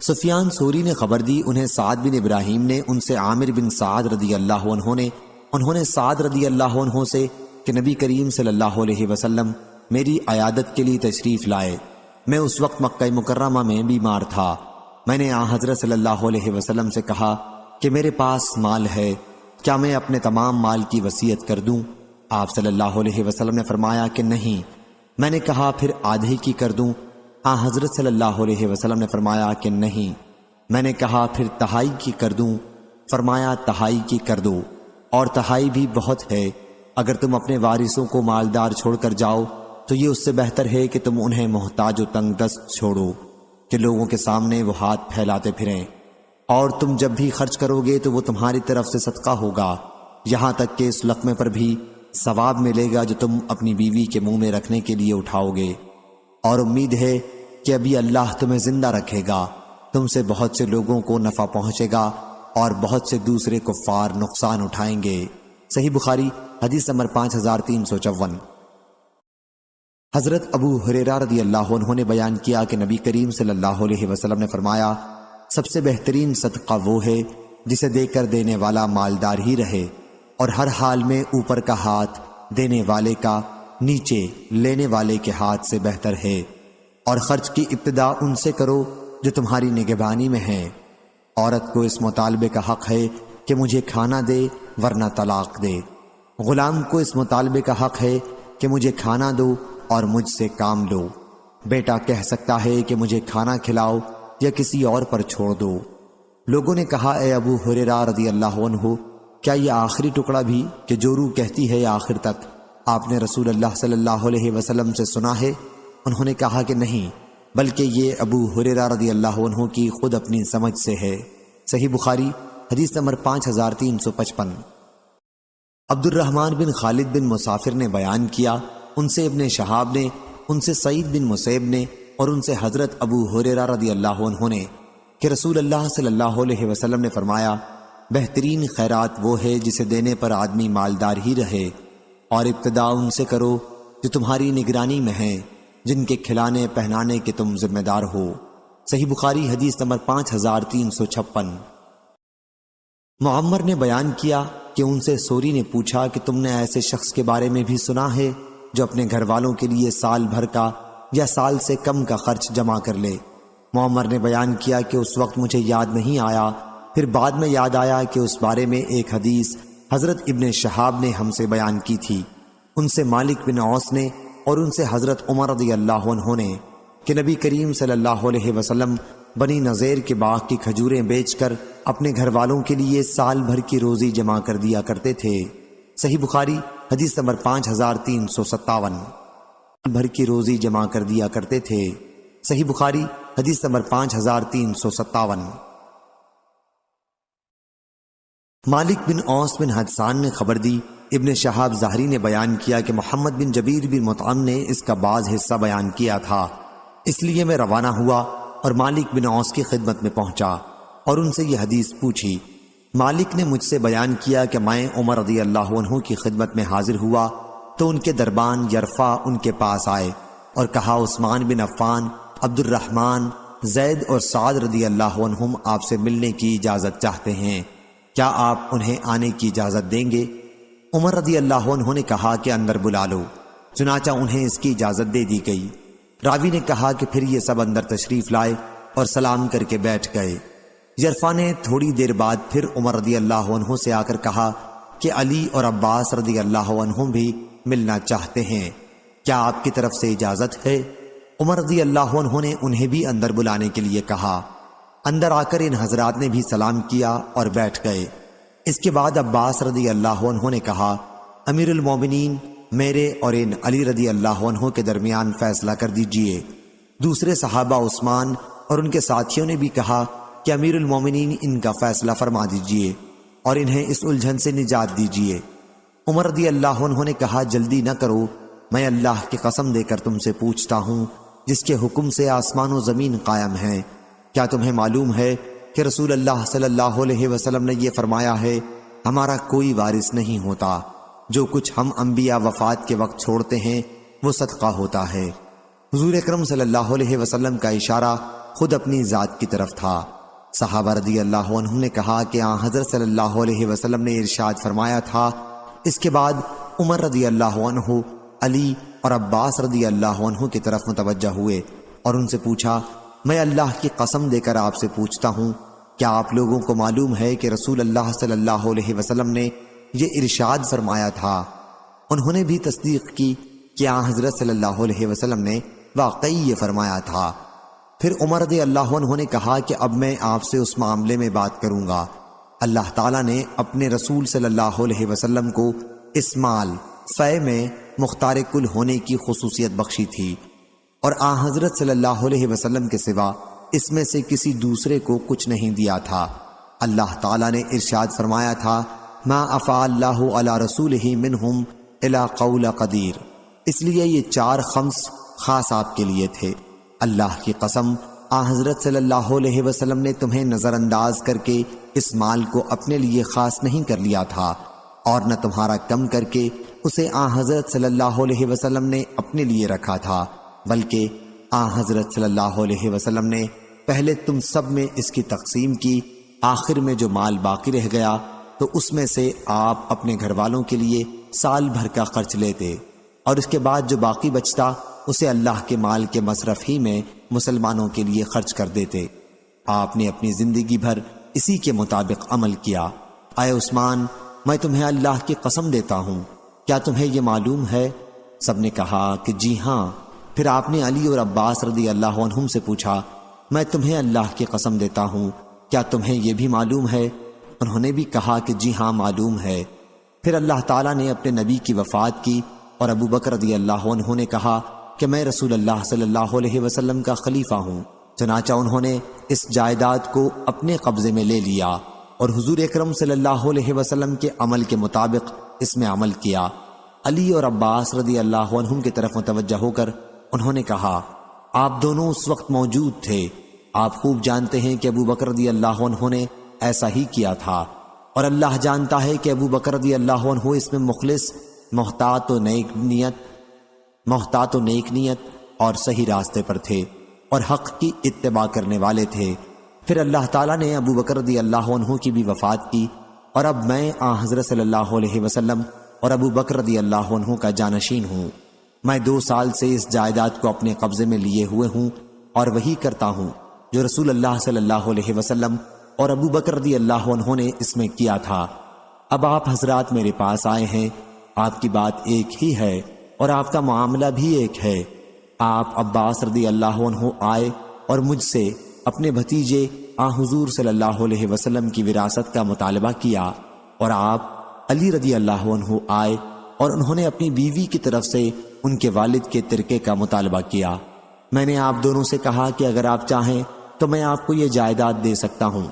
سفیان ثوری نے خبر دی، انہیں سعد بن ابراہیم نے، ان سے عامر بن سعد رضی اللہ عنہ نے، انہوں نے سعد رضی اللہ عنہ سے کہ نبی کریم صلی اللہ علیہ وسلم میری عیادت کے لیے تشریف لائے، میں اس وقت مکہ مکرمہ میں بیمار تھا، میں نے حضرت صلی اللہ علیہ وسلم سے کہا کہ میرے پاس مال ہے، کیا میں اپنے تمام مال کی وصیت کر دوں؟ آپ صلی اللہ علیہ وسلم نے فرمایا کہ نہیں۔ میں نے کہا پھر آدھی کی کر دوں؟ حضرت صلی اللہ علیہ وسلم نے فرمایا کہ نہیں۔ میں نے کہا پھر تہائی کی کر دوں؟ فرمایا تہائی کی کر دو، اور تہائی بھی بہت ہے، اگر تم اپنے وارثوں کو مالدار چھوڑ کر جاؤ تو یہ اس سے بہتر ہے کہ تم انہیں محتاج و تنگ دست چھوڑو کہ لوگوں کے سامنے وہ ہاتھ پھیلاتے پھریں، اور تم جب بھی خرچ کرو گے تو وہ تمہاری طرف سے صدقہ ہوگا، یہاں تک کہ اس لقمے پر بھی ثواب ملے گا جو تم اپنی بیوی کے منہ میں رکھنے کے لیے اٹھاؤ گے، اور امید ہے کہ ابھی اللہ تمہیں زندہ رکھے گا، تم سے بہت سے لوگوں کو نفع پہنچے گا اور بہت سے دوسرے کفار نقصان اٹھائیں گے۔ صحیح بخاری حدیث نمبر 5354۔ حضرت ابو ہریرہ رضی اللہ عنہ نے بیان کیا کہ نبی کریم صلی اللہ علیہ وسلم نے فرمایا، سب سے بہترین صدقہ وہ ہے جسے دے کر دینے والا مالدار ہی رہے، اور ہر حال میں اوپر کا ہاتھ دینے والے کا نیچے لینے والے کے ہاتھ سے بہتر ہے، اور خرچ کی ابتدا ان سے کرو جو تمہاری نگہبانی میں ہیں۔ عورت کو اس مطالبے کا حق ہے کہ مجھے کھانا دے ورنہ طلاق دے، غلام کو اس مطالبے کا حق ہے کہ مجھے کھانا دو اور مجھ سے کام لو، بیٹا کہہ سکتا ہے کہ مجھے کھانا کھلاؤ یا کسی اور پر چھوڑ دو۔ لوگوں نے کہا، اے ابو ہریرہ رضی اللہ عنہ، کیا یہ آخری ٹکڑا بھی کہ جو روح کہتی ہے آخر تک آپ نے رسول اللہ صلی اللہ علیہ وسلم سے سنا ہے؟ انہوں نے کہا کہ نہیں، بلکہ یہ ابو ہریرہ رضی اللہ عنہ کی خود اپنی سمجھ سے ہے۔ صحیح بخاری حدیث نمبر 5355۔ عبد الرحمن بن خالد بن مسافر نے بیان کیا، ان سے ابن شہاب نے، ان سے سعید بن مسیب نے، اور ان سے حضرت ابو ہریرہ رضی اللہ عنہ نے کہ رسول اللہ صلی اللہ علیہ وسلم نے فرمایا، بہترین خیرات وہ ہے جسے دینے پر آدمی مالدار ہی رہے، اور ابتدا ان سے کرو جو تمہاری نگرانی میں ہیں، جن کے کھلانے پہنانے کے تم ذمہ دار ہو۔ صحیح بخاری حدیث نمبر 5356۔ معمر نے بیان کیا کہ ان سے سوری نے پوچھا کہ تم نے ایسے شخص کے بارے میں بھی سنا ہے جو اپنے گھر والوں کے لیے سال بھر کا یا سال سے کم کا خرچ جمع کر لے؟ معمر نے بیان کیا کہ اس وقت مجھے یاد نہیں آیا، پھر بعد میں یاد آیا کہ اس بارے میں ایک حدیث حضرت ابن شہاب نے ہم سے بیان کی تھی، ان سے مالک بن اوس نے، اور ان سے حضرت عمر رضی اللہ عنہ نے کہ نبی کریم صلی اللہ علیہ وسلم بنی نذیر کے باغ کی کھجوریں بیچ کر اپنے گھر والوں کے لیے سال بھر کی روزی جمع کر دیا کرتے تھے۔ صحیح بخاری حدیث نمبر 5357۔ بھر کی روزی جمع کر دیا کرتے تھے۔ صحیح بخاری حدیث نمبر 5357۔ مالک بن اوس بن حدثان نے خبر دی، ابن شہاب زہری نے بیان کیا کہ محمد بن جبیر بن مطعم نے اس کا بعض حصہ بیان کیا تھا، اس لیے میں روانہ ہوا اور مالک بن اوس کی خدمت میں پہنچا اور ان سے یہ حدیث پوچھی۔ مالک نے مجھ سے بیان کیا کہ میں عمر رضی اللہ عنہ کی خدمت میں حاضر ہوا تو ان کے دربان یرفع ان کے پاس آئے اور کہا، عثمان بن عفان، عبد الرحمن، زید اور سعد رضی اللہ عنہم آپ سے ملنے کی اجازت چاہتے ہیں، کیا آپ انہیں آنے کی اجازت دیں گے؟ عمر رضی اللہ عنہ نے کہا کہ اندر بلا لو، چنانچہ انہیں اس کی اجازت دے دی گئی۔ راوی نے کہا کہ پھر یہ سب اندر تشریف لائے اور سلام کر کے بیٹھ گئے۔ یرفع نے تھوڑی دیر بعد پھر عمر رضی اللہ عنہ سے آ کر کہا کہ علی اور عباس رضی اللہ عنہ بھی ملنا چاہتے ہیں، کیا آپ کی طرف سے اجازت ہے؟ عمر رضی اللہ عنہ نے انہیں بھی اندر بلانے کے لیے کہا۔ اندر آ کر ان حضرات نے بھی سلام کیا اور بیٹھ گئے۔ اس کے بعد عباس رضی اللہ عنہ نے کہا، امیر المومنین، میرے اور ان علی رضی اللہ عنہ کے درمیان فیصلہ کر دیجئے۔ دوسرے صحابہ عثمان اور ان کے ساتھیوں نے بھی کہا کہ امیر المومنین ان کا فیصلہ فرما دیجئے اور انہیں اس الجھن سے نجات دیجئے۔ عمر رضی اللہ عنہ نے کہا، جلدی نہ کرو، میں اللہ کی قسم دے کر تم سے پوچھتا ہوں جس کے حکم سے آسمان و زمین قائم ہیں، کیا تمہیں معلوم ہے کہ رسول اللہ صلی اللہ علیہ وسلم نے یہ فرمایا ہے، ہمارا کوئی وارث نہیں ہوتا، جو کچھ ہم انبیاء وفات کے وقت چھوڑتے ہیں وہ صدقہ ہوتا ہے۔ حضور اکرم صلی اللہ علیہ وسلم کا اشارہ خود اپنی ذات کی طرف تھا۔ صحابہ رضی اللہ عنہم نے کہا کہ آن حضرت صلی اللہ علیہ وسلم نے ارشاد فرمایا تھا۔ اس کے بعد عمر رضی اللہ عنہ علی اور عباس رضی اللہ عنہ کی طرف متوجہ ہوئے اور ان سے پوچھا، میں اللہ کی قسم دے کر آپ سے پوچھتا ہوں، کیا آپ لوگوں کو معلوم ہے کہ رسول اللہ صلی اللہ علیہ وسلم نے یہ ارشاد فرمایا تھا؟ انہوں نے بھی تصدیق کی کہ آن حضرت صلی اللہ علیہ وسلم نے واقعی یہ فرمایا تھا۔ پھر عمر رضی اللہ عنہ نے کہا کہ اب میں آپ سے اس معاملے میں بات کروں گا۔ اللہ تعالیٰ نے اپنے رسول صلی اللہ علیہ وسلم کو اس مال فے میں مختار کل ہونے کی خصوصیت بخشی تھی، اور آن حضرت صلی اللہ علیہ وسلم کے سوا اس میں سے کسی دوسرے کو کچھ نہیں دیا تھا۔ اللہ تعالیٰ نے ارشاد فرمایا تھا، ما افاء اللہ علی رسولہ منہم الی قول قدیر۔ اس لیے یہ 4 خمس خاص آپ کے لیے تھے۔ اللہ کی قسم، آن حضرت صلی اللہ علیہ وسلم نے تمہیں نظر انداز کر کے اس مال کو اپنے لیے خاص نہیں کر لیا تھا، اور نہ تمہارا کم کر کے اسے آن حضرت صلی اللہ علیہ وسلم نے اپنے لیے رکھا تھا، بلکہ آن حضرت صلی اللہ علیہ وسلم نے پہلے تم سب میں اس کی تقسیم کی، آخر میں جو مال باقی رہ گیا تو اس میں سے آپ اپنے گھر والوں کے لیے سال بھر کا خرچ لیتے، اور اس کے بعد جو باقی بچتا اسے اللہ کے مال کے مصرف ہی میں مسلمانوں کے لیے خرچ کر دیتے۔ آپ نے اپنی زندگی بھر اسی کے مطابق عمل کیا۔ اے عثمان، میں تمہیں اللہ کی قسم دیتا ہوں، کیا تمہیں یہ معلوم ہے؟ سب نے کہا کہ جی ہاں۔ پھر آپ نے علی اور عباس رضی اللہ عنہم سے پوچھا، میں تمہیں اللہ کی قسم دیتا ہوں، کیا تمہیں یہ بھی معلوم ہے؟ انہوں نے بھی کہا کہ جی ہاں معلوم ہے۔ پھر اللہ تعالیٰ نے اپنے نبی کی وفات کی اور ابو بکر رضی اللہ عنہ نے کہا کہ میں رسول اللہ صلی اللہ علیہ وسلم کا خلیفہ ہوں، چنانچہ انہوں نے اس جائیداد کو اپنے قبضے میں لے لیا اور حضور اکرم صلی اللہ علیہ وسلم کے عمل کے مطابق اس میں عمل کیا۔ علی اور عباس رضی اللہ عنہم کی طرف متوجہ ہو کر انہوں نے کہا، آپ دونوں اس وقت موجود تھے، آپ خوب جانتے ہیں کہ ابو بکر رضی اللہ عنہ نے ایسا ہی کیا تھا، اور اللہ جانتا ہے کہ ابو بکر رضی اللہ عنہ اس میں مخلص، محتاط و نیک نیت اور صحیح راستے پر تھے اور حق کی اتباع کرنے والے تھے۔ پھر اللہ تعالیٰ نے ابو بکر رضی اللہ عنہ کی بھی وفات کی، اور اب میں آن حضرت صلی اللہ علیہ وسلم اور ابو بکر رضی اللہ عنہ کا جانشین ہوں۔ میں 2 سال سے اس جائیداد کو اپنے قبضے میں لیے ہوئے ہوں اور وہی کرتا ہوں جو رسول اللہ صلی اللہ علیہ وسلم اور ابو بکر رضی اللہ عنہ نے اس میں کیا تھا۔ اب آپ حضرات میرے پاس آئے ہیں، آپ کی بات ایک ہی ہے اور آپ کا معاملہ بھی ایک ہے۔ آپ عباس رضی اللہ عنہ آئے اور مجھ سے اپنے بھتیجے حضور صلی اللہ علیہ وسلم کی وراثت کا مطالبہ کیا اور آپ علی رضی اللہ عنہ آئے اور انہوں نے اپنی بیوی کی طرف سے ان کے والد کے ترکے کا مطالبہ کیا۔ میں نے آپ دونوں سے کہا کہ اگر آپ چاہیں تو میں آپ کو یہ جائیداد دے سکتا ہوں،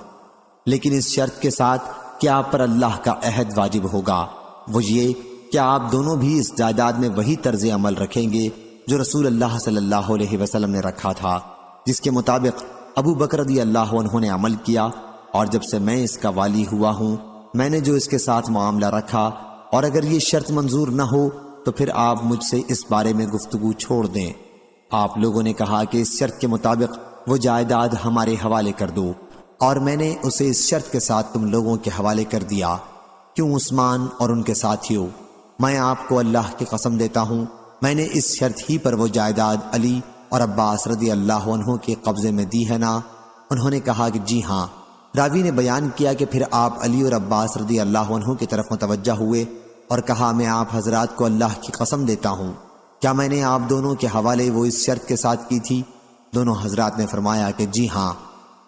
لیکن اس شرط کے ساتھ کہ آپ پر اللہ کا عہد واجب ہوگا، وہ یہ کہ آپ دونوں بھی اس جائیداد میں وہی طرز عمل رکھیں گے جو رسول اللہ صلی اللہ علیہ وسلم نے رکھا تھا، جس کے مطابق ابو بکر رضی اللہ عنہ نے عمل کیا، اور جب سے میں اس کا والی ہوا ہوں میں نے جو اس کے ساتھ معاملہ رکھا، اور اگر یہ شرط منظور نہ ہو تو پھر آپ مجھ سے اس بارے میں گفتگو چھوڑ دیں۔ آپ لوگوں نے کہا کہ اس شرط کے مطابق وہ جائیداد ہمارے حوالے کر دو، اور میں نے اسے اس شرط کے ساتھ تم لوگوں کے حوالے کر دیا۔ کیوں عثمان اور ان کے ساتھیوں، میں آپ کو اللہ کی قسم دیتا ہوں میں نے اس شرط ہی پر وہ جائیداد علی اور عباس رضی اللہ عنہ کے قبضے میں دی ہے نا؟ انہوں نے کہا کہ جی ہاں۔ راوی نے بیان کیا کہ پھر آپ علی اور عباس رضی اللہ عنہ کی طرف متوجہ ہوئے اور کہا میں آپ حضرات کو اللہ کی قسم دیتا ہوں، کیا میں نے آپ دونوں کے حوالے وہ اس شرط کے ساتھ کی تھی؟ دونوں حضرات نے فرمایا کہ جی ہاں۔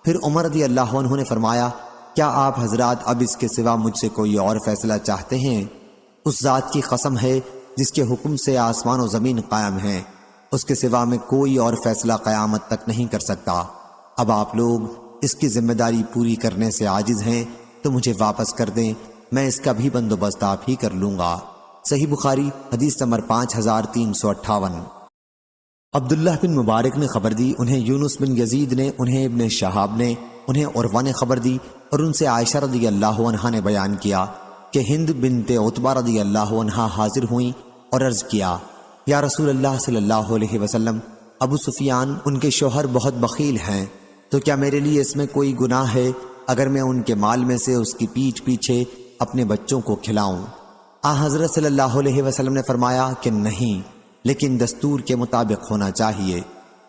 پھر عمر رضی اللہ عنہ نے فرمایا کیا آپ حضرات اب اس کے سوا مجھ سے کوئی اور فیصلہ چاہتے ہیں؟ اس ذات کی قسم ہے جس کے حکم سے آسمان و زمین قائم ہیں، اس کے سوا میں کوئی اور فیصلہ قیامت تک نہیں کر سکتا۔ اب آپ لوگ اس کی ذمہ داری پوری کرنے سے عاجز ہیں تو مجھے واپس کر دیں، میں اس کا بھی بندوبست آپ ہی کر لوں گا۔ صحیح بخاری حدیث نمبر 5358۔ عبداللہ بن مبارک نے خبر دی، انہیں یونس بن یزید نے، انہیں ابن شہاب نے، انہیں عروہ نے خبر دی، اور ان سے عائشہ رضی اللہ عنہا نے بیان کیا کہ ہند بنت عتبہ رضی اللہ عنہا حاضر ہوئیں اور عرض کیا یا رسول اللہ صلی اللہ علیہ وسلم، ابو سفیان ان کے شوہر بہت بخیل ہیں، تو کیا میرے لیے اس میں کوئی گناہ ہے اگر میں ان کے مال میں سے اس کی پیٹھ پیچھے اپنے بچوں کو کھلاؤں؟ حضرت صلی اللہ علیہ وسلم نے فرمایا کہ نہیں، لیکن دستور کے مطابق ہونا چاہیے۔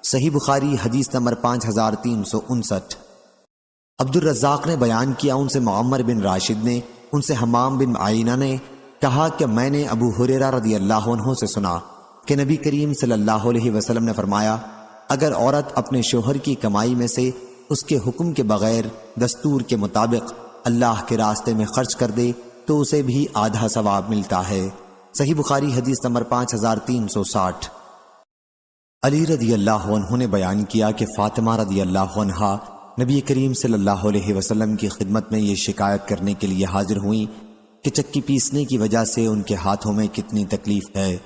صحیح بخاری حدیث نمبر 5359۔ عبد الرزاق نے بیان کیا، ان سے معمر بن راشد نے، ان سے حمام بن عینہ نے کہا کہ میں نے ابو ہریرہ رضی اللہ عنہ سے سنا کہ نبی کریم صلی اللہ علیہ وسلم نے فرمایا اگر عورت اپنے شوہر کی کمائی میں سے اس کے حکم کے بغیر دستور کے مطابق اللہ کے راستے میں خرچ کر دے تو اسے بھی آدھا ثواب ملتا ہے۔ صحیح بخاری حدیث نمبر 5360۔ علی رضی اللہ عنہ نے بیان کیا کہ فاطمہ رضی اللہ عنہا نبی کریم صلی اللہ علیہ وسلم کی خدمت میں یہ شکایت کرنے کے لیے حاضر ہوئیں کہ چکی پیسنے کی وجہ سے ان کے ہاتھوں میں کتنی تکلیف ہے۔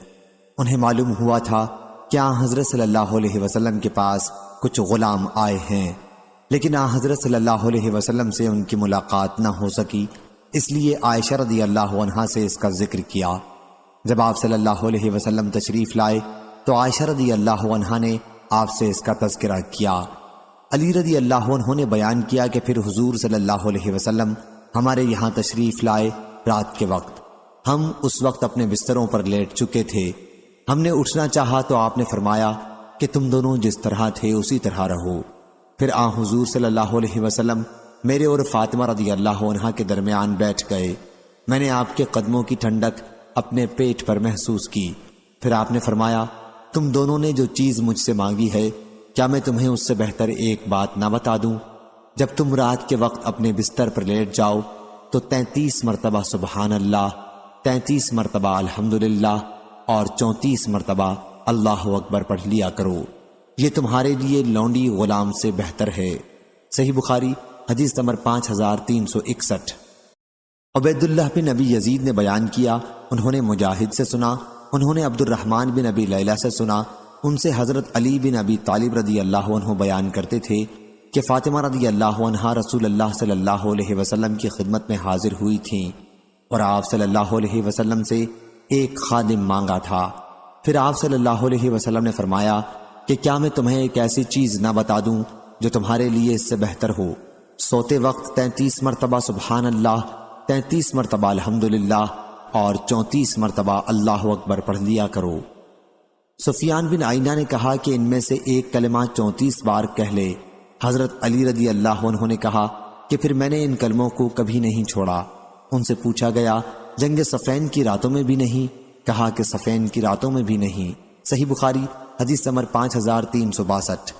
انہیں معلوم ہوا تھا کہ حضرت صلی اللہ علیہ وسلم کے پاس کچھ غلام آئے ہیں، لیکن حضرت صلی اللہ علیہ وسلم سے ان کی ملاقات نہ ہو سکی، اس لیے عائشہ رضی اللہ عنہا سے اس کا ذکر کیا۔ جب آپ صلی اللہ علیہ وسلم تشریف لائے تو عائشہ رضی اللہ عنہا نے آپ سے اس کا تذکرہ کیا۔ علی رضی اللہ عنہ نے بیان کیا کہ پھر حضور صلی اللہ علیہ وسلم ہمارے یہاں تشریف لائے رات کے وقت، ہم اس وقت اپنے بستروں پر لیٹ چکے تھے، ہم نے اٹھنا چاہا تو آپ نے فرمایا کہ تم دونوں جس طرح تھے اسی طرح رہو۔ پھر حضور صلی اللہ علیہ وسلم میرے اور فاطمہ رضی اللہ عنہا کے درمیان بیٹھ گئے، میں نے آپ کے قدموں کی ٹھنڈک اپنے پیٹ پر محسوس کی۔ پھر آپ نے فرمایا تم دونوں نے جو چیز مجھ سے مانگی ہے کیا میں تمہیں اس سے بہتر ایک بات نہ بتا دوں؟ جب تم رات کے وقت اپنے بستر پر لیٹ جاؤ تو 33 مرتبہ سبحان اللہ، 33 مرتبہ الحمدللہ اور 34 مرتبہ اللہ اکبر پڑھ لیا کرو، یہ تمہارے لیے لونڈی غلام سے بہتر ہے۔ صحیح بخاری حدیث نمبر 5361۔ عبید اللہ بن ابی یزید نے بیان کیا، انہوں نے مجاہد سے سنا، انہوں نے عبد الرحمن بن ابی لیلہ سے سنا، ان سے حضرت علی بن ابی طالب رضی اللہ عنہ بیان کرتے تھے کہ فاطمہ رضی اللہ عنہا رسول اللہ صلی اللہ علیہ وسلم کی خدمت میں حاضر ہوئی تھیں اور آپ صلی اللہ علیہ وسلم سے ایک خادم مانگا تھا۔ پھر آپ صلی اللہ علیہ وسلم نے فرمایا کہ کیا میں تمہیں ایک ایسی چیز نہ بتا دوں جو تمہارے لیے اس سے بہتر ہو؟ سوتے وقت 33 مرتبہ سبحان اللہ، 33 مرتبہ الحمدللہ اور 34 مرتبہ اللہ اکبر پڑھ لیا کرو۔ سفیان بن عینہ نے کہا کہ ان میں سے ایک کلمہ 34 بار کہہ لے۔ حضرت علی رضی اللہ عنہ نے کہا کہ پھر میں نے ان کلموں کو کبھی نہیں چھوڑا۔ ان سے پوچھا گیا جنگ صفین کی راتوں میں بھی نہیں؟ کہا کہ صفین کی راتوں میں بھی نہیں۔ صحیح بخاری حدیث نمبر 5362۔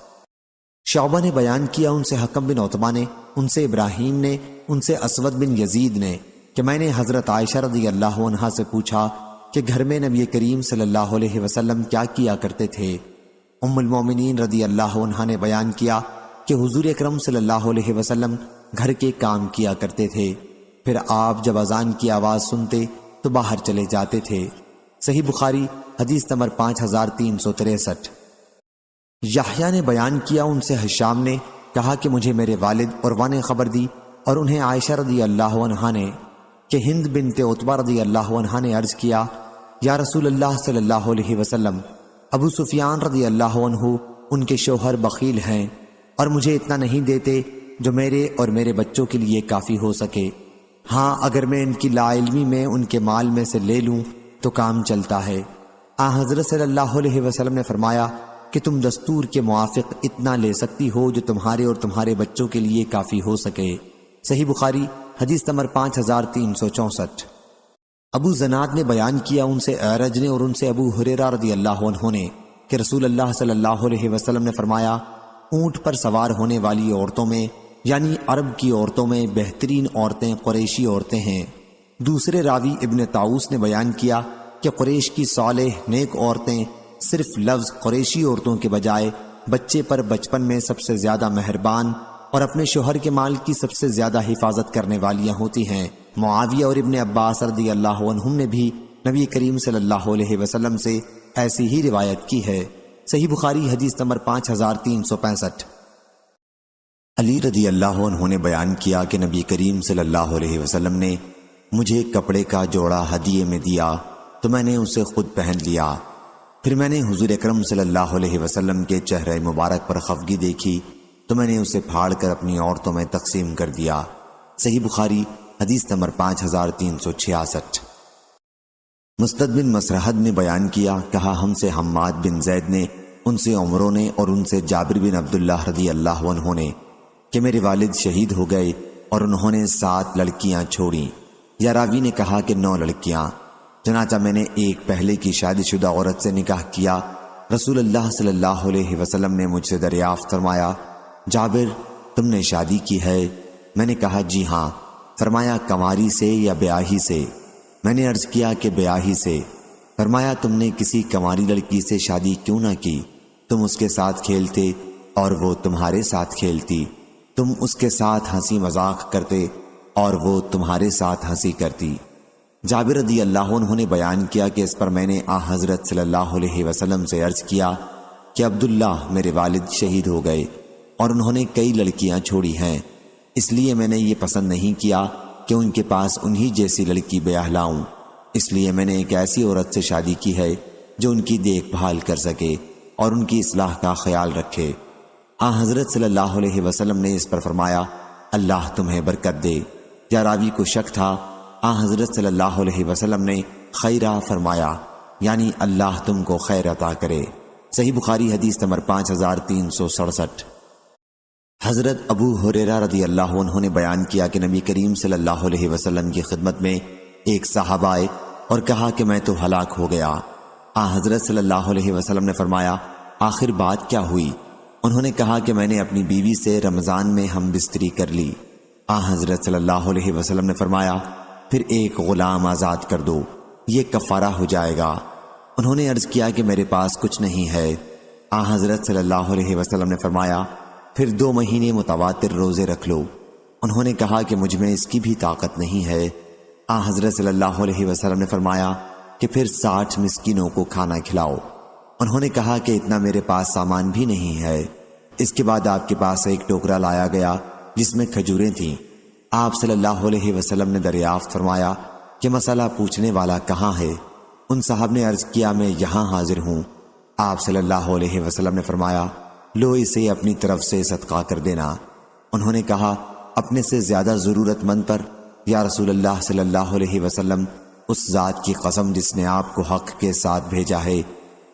شعبہ نے بیان کیا ان سے حکم بن عتبہ نے، ان سے ابراہیم نے، ان سے اسود بن یزید نے کہ میں نے حضرت عائشہ رضی اللہ عنہا سے پوچھا کہ گھر میں نبی کریم صلی اللہ علیہ وسلم کیا کیا کرتے تھے؟ ام المومنین رضی اللہ عنہا نے بیان کیا کہ حضور اکرم صلی اللہ علیہ وسلم گھر کے کام کیا کرتے تھے، پھر آپ جب اذان کی آواز سنتے تو باہر چلے جاتے تھے۔ صحیح بخاری حدیث نمبر 5363۔ یحییٰ نے بیان کیا ان سے ہشام نے کہا کہ مجھے میرے والد عروہ نے خبر دی اور انہیں عائشہ رضی اللہ عنہا نے کہ ہند بنت عتبہ رضی اللہ عنہا نے عرض کیا یا رسول اللہ صلی اللہ علیہ وسلم، ابو سفیان رضی اللہ عنہ ان کے شوہر بخیل ہیں اور مجھے اتنا نہیں دیتے جو میرے اور میرے بچوں کے لیے کافی ہو سکے۔ ہاں اگر میں ان کی لا علمی میں ان کے مال میں سے لے لوں تو کام چلتا ہے۔ حضرت صلی اللہ علیہ وسلم نے فرمایا کہ تم دستور کے موافق اتنا لے سکتی ہو جو تمہارے اور تمہارے بچوں کے لیے کافی ہو سکے۔ صحیح بخاری حدیث نمبر 5364۔ ابو زناد نے بیان کیا ان سے اعرج نے اور ان سے ابو ہریرہ رضی اللہ عنہ نے کہ رسول اللہ صلی اللہ علیہ وسلم نے فرمایا اونٹ پر سوار ہونے والی عورتوں میں یعنی عرب کی عورتوں میں بہترین عورتیں قریشی عورتیں ہیں۔ دوسرے راوی ابن طاؤس نے بیان کیا کہ قریش کی صالح نیک عورتیں صرف لفظ قریشی عورتوں کے بجائے بچے پر بچپن میں سب سے زیادہ مہربان اور اپنے شوہر کے مال کی سب سے زیادہ حفاظت کرنے والیاں ہوتی ہیں۔ معاویہ اور ابن عباس رضی اللہ عنہم نے بھی نبی کریم صلی اللہ علیہ وسلم سے ایسی ہی روایت کی ہے۔ صحیح بخاری حدیث نمبر 5365۔ علی رضی اللہ عنہ نے بیان کیا کہ نبی کریم صلی اللہ علیہ وسلم نے مجھے کپڑے کا جوڑا ہدیے میں دیا تو میں نے اسے خود پہن لیا، پھر میں نے حضور اکرم صلی اللہ علیہ وسلم کے چہرے مبارک پر خفگی دیکھی تو میں نے اسے پھاڑ کر اپنی عورتوں میں تقسیم کر دیا۔ صحیح بخاری حدیث نمبر 5366۔ مسدد بن مسرحد نے بیان کیا کہا ہم سے حماد بن زید نے، ان سے عمروں نے اور ان سے جابر بن عبداللہ رضی اللہ عنہ نے کہ میرے والد شہید ہو گئے اور انہوں نے 7 لڑکیاں چھوڑیں، یا راوی نے کہا کہ 9 لڑکیاں۔ چنانچہ میں نے ایک پہلے کی شادی شدہ عورت سے نکاح کیا۔ رسول اللہ صلی اللہ علیہ وسلم نے مجھ سے دریافت فرمایا جابر تم نے شادی کی ہے؟ میں نے کہا جی ہاں۔ فرمایا کنواری سے یا بیاہی سے؟ میں نے عرض کیا کہ بیاہی سے۔ فرمایا تم نے کسی کنواری لڑکی سے شادی کیوں نہ کی؟ تم اس کے ساتھ کھیلتے اور وہ تمہارے ساتھ کھیلتی، تم اس کے ساتھ ہنسی مذاق کرتے اور وہ تمہارے ساتھ ہنسی کرتی۔ جابر رضی اللہ عنہ نے بیان کیا کہ اس پر میں نے حضرت صلی اللہ علیہ وسلم سے عرض کیا کہ عبداللہ میرے والد شہید ہو گئے اور انہوں نے کئی لڑکیاں چھوڑی ہیں، اس لیے میں نے یہ پسند نہیں کیا کہ ان کے پاس انہی جیسی لڑکی بیاہ لاؤں، اس لیے میں نے ایک ایسی عورت سے شادی کی ہے جو ان کی دیکھ بھال کر سکے اور ان کی اصلاح کا خیال رکھے۔ حضرت صلی اللہ علیہ وسلم نے اس پر فرمایا اللہ تمہیں برکت دے۔ یا راوی کو شک تھا، حضرت صلی اللہ علیہ وسلم نے خیرہ فرمایا یعنی اللہ تم کو خیر عطا کرے۔ صحیح بخاری حدیث نمبر 5367۔ حضرت ابو ہریرہ رضی اللہ عنہ نے بیان کیا کہ نبی کریم صلی اللہ علیہ وسلم کی خدمت میں ایک صحابہ آئے اور کہا کہ میں تو ہلاک ہو گیا۔ حضرت صلی اللہ علیہ وسلم نے فرمایا آخر بات کیا ہوئی؟ انہوں نے کہا کہ میں نے اپنی بیوی سے رمضان میں ہم بستری کر لی۔ حضرت صلی اللہ علیہ وسلم نے فرمایا پھر ایک غلام آزاد کر دو، یہ کفارہ ہو جائے گا۔ انہوں نے عرض کیا کہ میرے پاس کچھ نہیں ہے۔ حضرت صلی اللہ علیہ وسلم نے فرمایا پھر 2 مہینے متواتر روزے رکھ لو۔ انہوں نے کہا کہ مجھ میں اس کی بھی طاقت نہیں ہے۔ حضرت صلی اللہ علیہ وسلم نے فرمایا کہ پھر 60 مسکینوں کو کھانا کھلاؤ۔ انہوں نے کہا کہ اتنا میرے پاس سامان بھی نہیں ہے۔ اس کے بعد آپ کے پاس ایک ٹوکرا لایا گیا جس میں کھجوریں تھیں۔ آپ صلی اللہ علیہ وسلم نے دریافت فرمایا کہ مسئلہ پوچھنے والا کہاں ہے؟ ان صاحب نے عرض کیا میں یہاں حاضر ہوں۔ آپ صلی اللہ علیہ وسلم نے فرمایا لو اسے اپنی طرف سے صدقہ کر دینا۔ انہوں نے کہا اپنے سے زیادہ ضرورت مند پر؟ یا رسول اللہ صلی اللہ علیہ وسلم اس ذات کی قسم جس نے آپ کو حق کے ساتھ بھیجا ہے،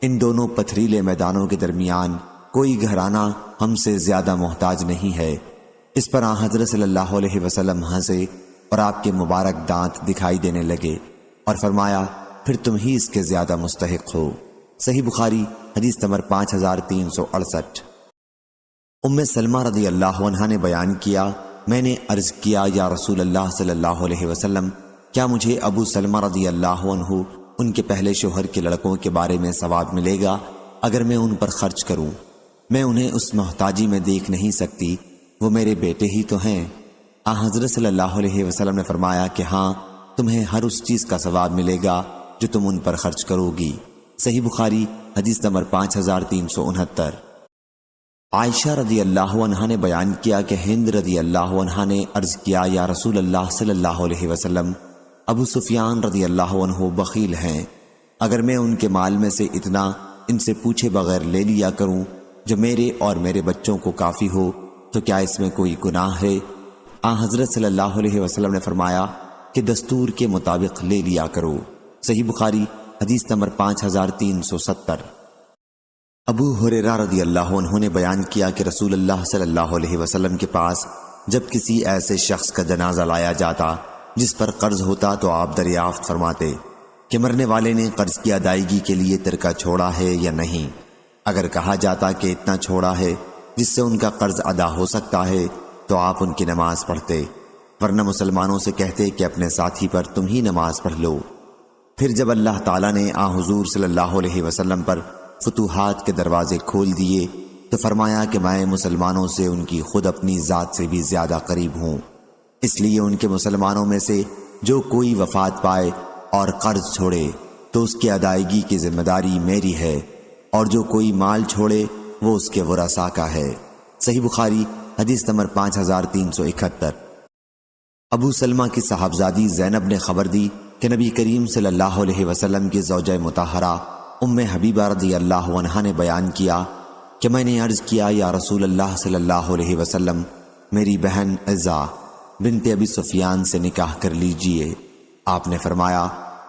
ان دونوں پتھریلے میدانوں کے درمیان کوئی گھرانہ ہم سے زیادہ محتاج نہیں ہے۔ اس پر حضرت صلی اللہ علیہ وسلم ہنسے اور آپ کے مبارک دانت دکھائی دینے لگے اور فرمایا پھر تم ہی اس کے زیادہ مستحق ہو۔ صحیح بخاری حدیث نمبر 5368۔ ام سلمہ رضی اللہ عنہا نے بیان کیا، میں نے عرض کیا یا رسول اللہ صلی اللہ علیہ وسلم، کیا مجھے ابو سلمہ رضی اللہ عنہ ان کے پہلے شوہر کے لڑکوں کے بارے میں ثواب ملے گا اگر میں ان پر خرچ کروں؟ میں انہیں اس محتاجی میں دیکھ نہیں سکتی، وہ میرے بیٹے ہی تو ہیں۔ حضرت صلی اللہ علیہ وسلم نے فرمایا کہ ہاں، تمہیں ہر اس چیز کا ثواب ملے گا جو تم ان پر خرچ کرو گی۔ صحیح بخاری حدیث نمبر 5369۔ عائشہ رضی اللہ عنہا نے بیان کیا کہ ہند رضی اللہ عنہا نے عرض کیا یا رسول اللہ صلی اللہ علیہ وسلم، ابو سفیان رضی اللہ عنہ بخیل ہیں، اگر میں ان کے مال میں سے اتنا ان سے پوچھے بغیر لے لیا کروں جو میرے اور میرے بچوں کو کافی ہو تو کیا اس میں کوئی گناہ ہے؟ حضرت صلی اللہ علیہ وسلم نے فرمایا کہ دستور کے مطابق لے لیا کرو۔ صحیح بخاری حدیث نمبر 5370۔ ابو ہریرہ رضی اللہ عنہ نے بیان کیا کہ رسول اللہ صلی اللہ علیہ وسلم کے پاس جب کسی ایسے شخص کا جنازہ لایا جاتا جس پر قرض ہوتا تو آپ دریافت فرماتے کہ مرنے والے نے قرض کی ادائیگی کے لیے ترکہ چھوڑا ہے یا نہیں۔ اگر کہا جاتا کہ اتنا چھوڑا ہے جس سے ان کا قرض ادا ہو سکتا ہے تو آپ ان کی نماز پڑھتے، ورنہ مسلمانوں سے کہتے کہ اپنے ساتھی پر تم ہی نماز پڑھ لو۔ پھر جب اللہ تعالیٰ نے حضور صلی اللہ علیہ وسلم پر فتوحات کے دروازے کھول دیے تو فرمایا کہ میں مسلمانوں سے ان کی خود اپنی ذات سے بھی زیادہ قریب ہوں، اس لیے ان کے مسلمانوں میں سے جو کوئی وفات پائے اور قرض چھوڑے تو اس کی ادائیگی کی ذمہ داری میری ہے، اور جو کوئی مال چھوڑے وہ اس کے ورثاء کا ہے۔ صحیح بخاری حدیث نمبر 5371۔ ابو سلمہ کی صاحبزادی زینب نے خبر دی کہ نبی کریم صلی اللہ علیہ وسلم کی زوجہ مطہرہ ام حبیبہ رضی اللہ عنہا نے بیان کیا کہ میں نے عرض کیا یا رسول اللہ صلی اللہ علیہ وسلم، میری بہن عزہ بنت ابی سفیان سے نکاح کر لیجئے۔ آپ نے فرمایا،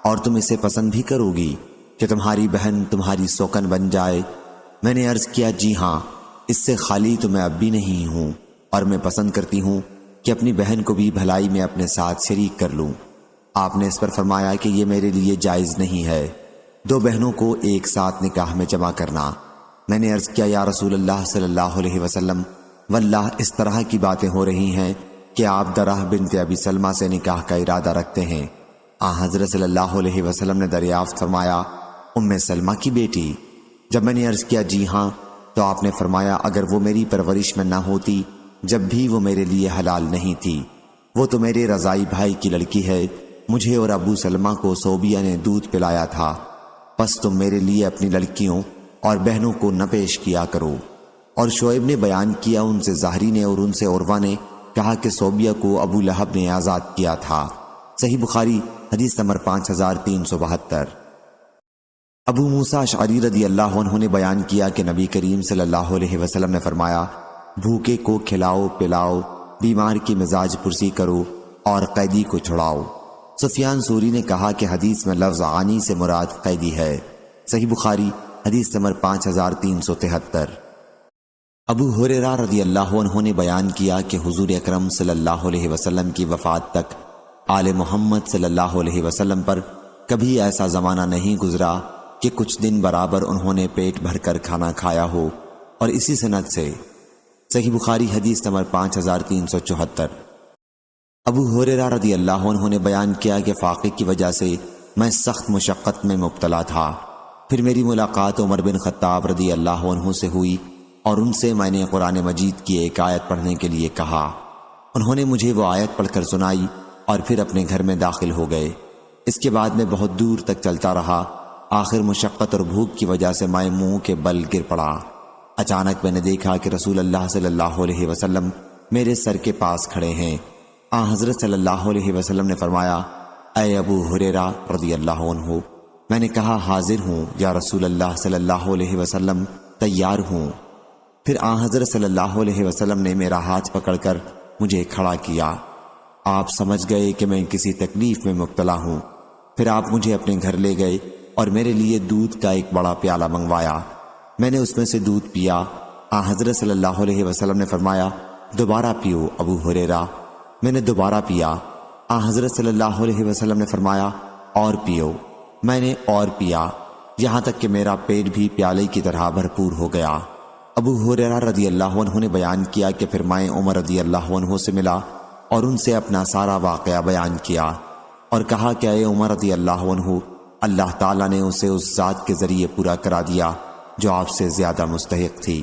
اور تم اسے پسند بھی کرو گی کہ تمہاری بہن تمہاری سوکن بن جائے؟ میں نے عرض کیا، جی ہاں، اس سے خالی تو میں اب بھی نہیں ہوں، اور میں پسند کرتی ہوں کہ اپنی بہن کو بھی بھلائی میں اپنے ساتھ شریک کر لوں۔ آپ نے اس پر فرمایا کہ یہ میرے لیے جائز نہیں ہے، دو بہنوں کو ایک ساتھ نکاح میں جمع کرنا۔ میں نے عرض کیا، یا رسول اللہ صلی اللہ علیہ وسلم، واللہ اس طرح کی باتیں ہو رہی ہیں کہ آپ درہ بنت ابی سلمہ سے نکاح کا ارادہ رکھتے ہیں۔ حضرت صلی اللہ علیہ وسلم نے دریافت فرمایا، ام سلمہ کی بیٹی؟ جب میں نے عرض کیا جی ہاں تو آپ نے فرمایا، اگر وہ میری پرورش میں نہ ہوتی جب بھی وہ میرے لیے حلال نہیں تھی، وہ تو میرے رضائی بھائی کی لڑکی ہے، مجھے اور ابو سلمہ کو صوبیہ نے دودھ پلایا تھا، پس تم میرے لیے اپنی لڑکیوں اور بہنوں کو نہ پیش کیا کرو۔ اور شعیب نے بیان کیا ان سے زہری نے اور ان سے عروہ نے کہا کہ صوبیہ کو ابو لہب نے آزاد کیا تھا۔ صحیح بخاری حدیث نمبر 5372۔ ابو موسیٰ اشعری رضی اللہ عنہ نے بیان کیا کہ نبی کریم صلی اللہ علیہ وسلم نے فرمایا، بھوکے کو کھلاؤ پلاؤ، بیمار کی مزاج پرسی کرو، اور قیدی کو چھڑاؤ۔ سفیان ثوری نے کہا کہ حدیث میں لفظ عانی سے مراد قیدی ہے۔ صحیح بخاری حدیث نمبر 5373۔ ابو ہریرہ رضی اللہ عنہ نے بیان کیا کہ حضور اکرم صلی اللہ علیہ وسلم کی وفات تک آل محمد صلی اللہ علیہ وسلم پر کبھی ایسا زمانہ نہیں گزرا کہ کچھ دن برابر انہوں نے پیٹ بھر کر کھانا کھایا ہو، اور اسی سند سے۔ صحیح بخاری حدیث نمبر 5374۔ ابو ہریرہ رضی اللہ عنہ نے بیان کیا کہ فاقے کی وجہ سے میں سخت مشقت میں مبتلا تھا، پھر میری ملاقات عمر بن خطاب رضی اللہ عنہ سے ہوئی، اور ان سے میں نے قرآن مجید کی ایک آیت پڑھنے کے لیے کہا۔ انہوں نے مجھے وہ آیت پڑھ کر سنائی اور پھر اپنے گھر میں داخل ہو گئے۔ اس کے بعد میں بہت دور تک چلتا رہا، آخر مشقت اور بھوک کی وجہ سے میں منہ کے بل گر پڑا۔ اچانک میں نے دیکھا کہ رسول اللہ صلی اللہ علیہ وسلم میرے سر کے پاس کھڑے ہیں۔ حضرت صلی اللہ علیہ وسلم نے فرمایا، اے ابو ہریرہ رضی اللہ عنہ۔ میں نے کہا، حاضر ہوں یا رسول اللہ صلی اللہ علیہ وسلم، تیار ہوں۔ پھر حضرت صلی اللہ علیہ وسلم نے میرا ہاتھ پکڑ کر مجھے کھڑا کیا۔ آپ سمجھ گئے کہ میں کسی تکلیف میں مبتلا ہوں۔ پھر آپ مجھے اپنے گھر لے گئے اور میرے لیے دودھ کا ایک بڑا پیالہ منگوایا۔ میں نے اس میں سے دودھ پیا۔ حضرت صلی اللہ علیہ وسلم نے فرمایا، دوبارہ پیو ابو ہریرہ۔ میں نے دوبارہ پیا۔ حضرت صلی اللہ علیہ وسلم نے فرمایا، اور پیو۔ میں نے اور پیا، یہاں تک کہ میرا پیٹ بھی پیالے کی طرح بھرپور ہو گیا۔ ابو ہریرہ رضی اللہ عنہ نے بیان کیا کہ پھر میں عمر رضی اللہ عنہ سے ملا اور ان سے اپنا سارا واقعہ بیان کیا اور کہا کہ اے عمر رضی اللہ عنہ، اللہ تعالیٰ نے اسے اس ذات کے ذریعے پورا کرا دیا جو آپ سے زیادہ مستحق تھی۔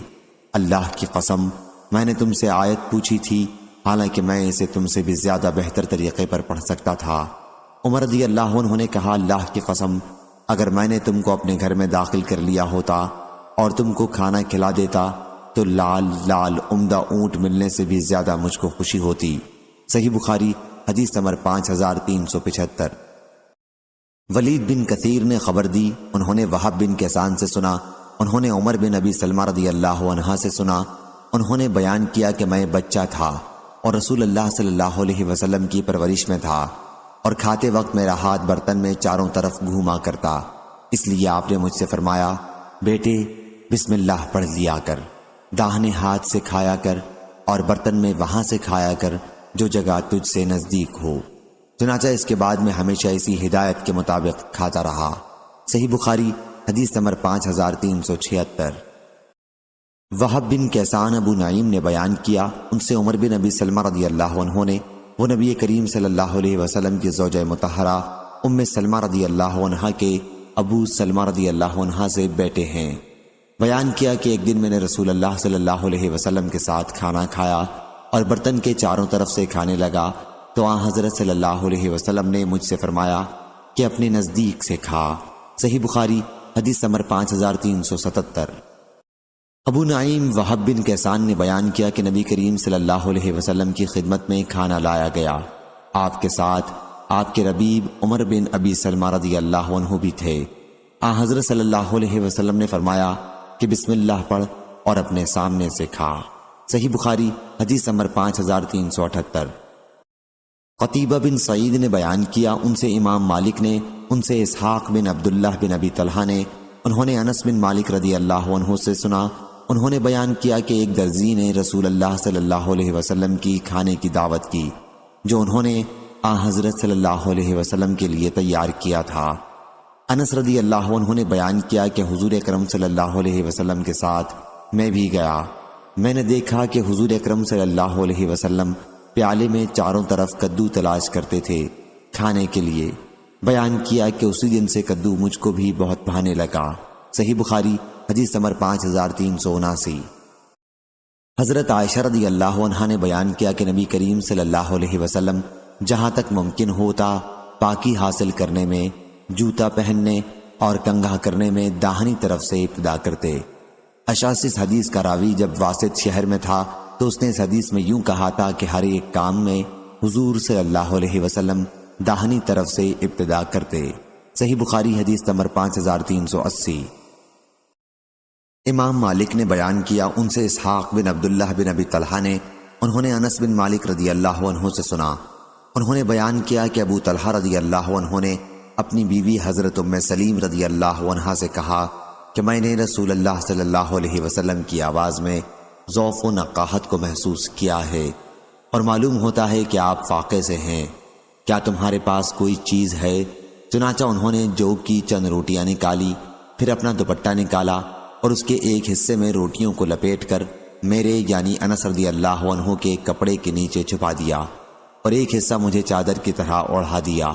اللہ کی قسم، میں نے تم سے آیت پوچھی تھی، حالانکہ میں اسے تم سے بھی زیادہ بہتر طریقے پر پڑھ سکتا تھا۔ عمر رضی اللہ عنہ نے کہا، اللہ کی قسم، اگر میں نے تم کو اپنے گھر میں داخل کر لیا ہوتا اور تم کو کھانا کھلا دیتا تو لال لال عمدہ اونٹ ملنے سے بھی زیادہ مجھ کو خوشی ہوتی۔ صحیح بخاری حدیث نمبر 5375۔ ولید بن کثیر نے خبر دی، انہوں نے وہب بن کیسان سے سنا، انہوں نے عمر بن ابی سلمہ رضی اللہ عنہ سے سنا، انہوں نے بیان کیا کہ میں بچہ تھا اور رسول اللہ صلی اللہ علیہ وسلم کی پرورش میں تھا اور کھاتے وقت میرا ہاتھ برتن میں چاروں طرف گھوما کرتا، اس لیے آپ نے مجھ سے فرمایا، بیٹے بسم اللہ پڑھ لیا کر، داہنے ہاتھ سے کھایا کر اور برتن میں وہاں سے کھایا کر جو جگہ تجھ سے نزدیک ہو۔ چنانچہ اس کے بعد میں ہمیشہ اسی ہدایت کے مطابق کھاتا رہا۔ صحیح بخاری حدیث نمبر 5376۔ وہب بن کیسان ابو نعیم نے بیان کیا، ان سے عمر بن ابی سلمہ رضی اللہ عنہ نے، وہ نبی کریم صلی اللہ علیہ وسلم کی زوجہ مطہرہ ام سلمہ رضی اللہ عنہ کے ابو سلمہ رضی اللہ عنہ سے بیٹے ہیں، بیان کیا کہ ایک دن میں نے رسول اللہ صلی اللہ علیہ وسلم کے ساتھ کھانا کھایا اور برتن کے چاروں طرف سے کھانے لگا تو آن حضرت صلی اللہ علیہ وسلم نے مجھ سے فرمایا کہ اپنے نزدیک سے کھا۔ صحیح بخاری حدیث نمبر 5377۔ ابو نعیم وہب بن کیسان نے بیان کیا کہ نبی کریم صلی اللہ علیہ وسلم کی خدمت میں کھانا لایا گیا، آپ کے ساتھ آپ کے ربیب عمر بن ابی سلمہ رضی اللہ عنہ بھی تھے۔ آن حضرت صلی اللہ علیہ وسلم نے فرمایا کہ بسم اللہ پڑھ اور اپنے سامنے سے کھا۔ صحیح بخاری حدیث نمبر 5378۔ قتیبہ بن سعید نے بیان کیا، ان سے امام مالک نے، ان سے اسحاق بن عبداللہ بن ابی طلحہ نے، انہوں نے انس بن مالک رضی اللہ عنہ سے سنا، انہوں نے بیان کیا کہ ایک درزی نے رسول اللہ صلی اللہ علیہ وسلم کی کھانے کی دعوت کی جو انہوں نے آن حضرت صلی اللہ علیہ وسلم کے لیے تیار کیا تھا۔ انس رضی اللہ عنہ نے بیان کیا کہ حضور اکرم صلی اللہ علیہ وسلم کے ساتھ میں بھی گیا، میں نے دیکھا کہ حضور اکرم صلی اللہ علیہ وسلم پیالے میں چاروں طرف کدو تلاش کرتے تھے کھانے کے لیے، بیان کیا کہ اسی دن سے کدو مجھ کو بھی بہت بھانے لگا۔ صحیح بخاری حدیث نمبر 5379۔ حضرت عائشہ رضی اللہ عنہ نے بیان کیا کہ نبی کریم صلی اللہ علیہ وسلم جہاں تک ممکن ہوتا پاکی حاصل کرنے میں، جوتا پہننے اور کنگھا کرنے میں داہنی طرف سے ابتدا کرتے۔ اشعث اس حدیث کا راوی جب واسط شہر میں تھا تو اس نے اس حدیث میں یوں کہا تھا کہ ہر ایک کام میں حضور صلی اللہ علیہ وسلم داہنی طرف سے ابتدا کرتے۔ صحیح بخاری حدیث نمبر 5380۔ امام مالک نے بیان کیا، ان سے اسحاق بن عبداللہ بن ابی طلحہ نے، انہوں نے انس بن مالک رضی اللہ عنہ سے سنا، انہوں نے بیان کیا کہ ابو طلحہ رضی اللہ عنہ نے اپنی بیوی حضرت ام سلیم رضی اللہ عنہ سے کہا کہ میں نے رسول اللہ صلی اللہ علیہ وسلم کی آواز میں ذوف و نقاہت کو محسوس کیا ہے اور معلوم ہوتا ہے کہ آپ فاقے سے ہیں، کیا تمہارے پاس کوئی چیز ہے؟ چنانچہ انہوں نے جو کی چند روٹیاں نکالی، پھر اپنا دوپٹہ نکالا اور اس کے ایک حصے میں روٹیوں کو لپیٹ کر میرے یعنی انس رضی اللہ عنہ کے کپڑے کے نیچے چھپا دیا اور ایک حصہ مجھے چادر کی طرح اوڑھا دیا،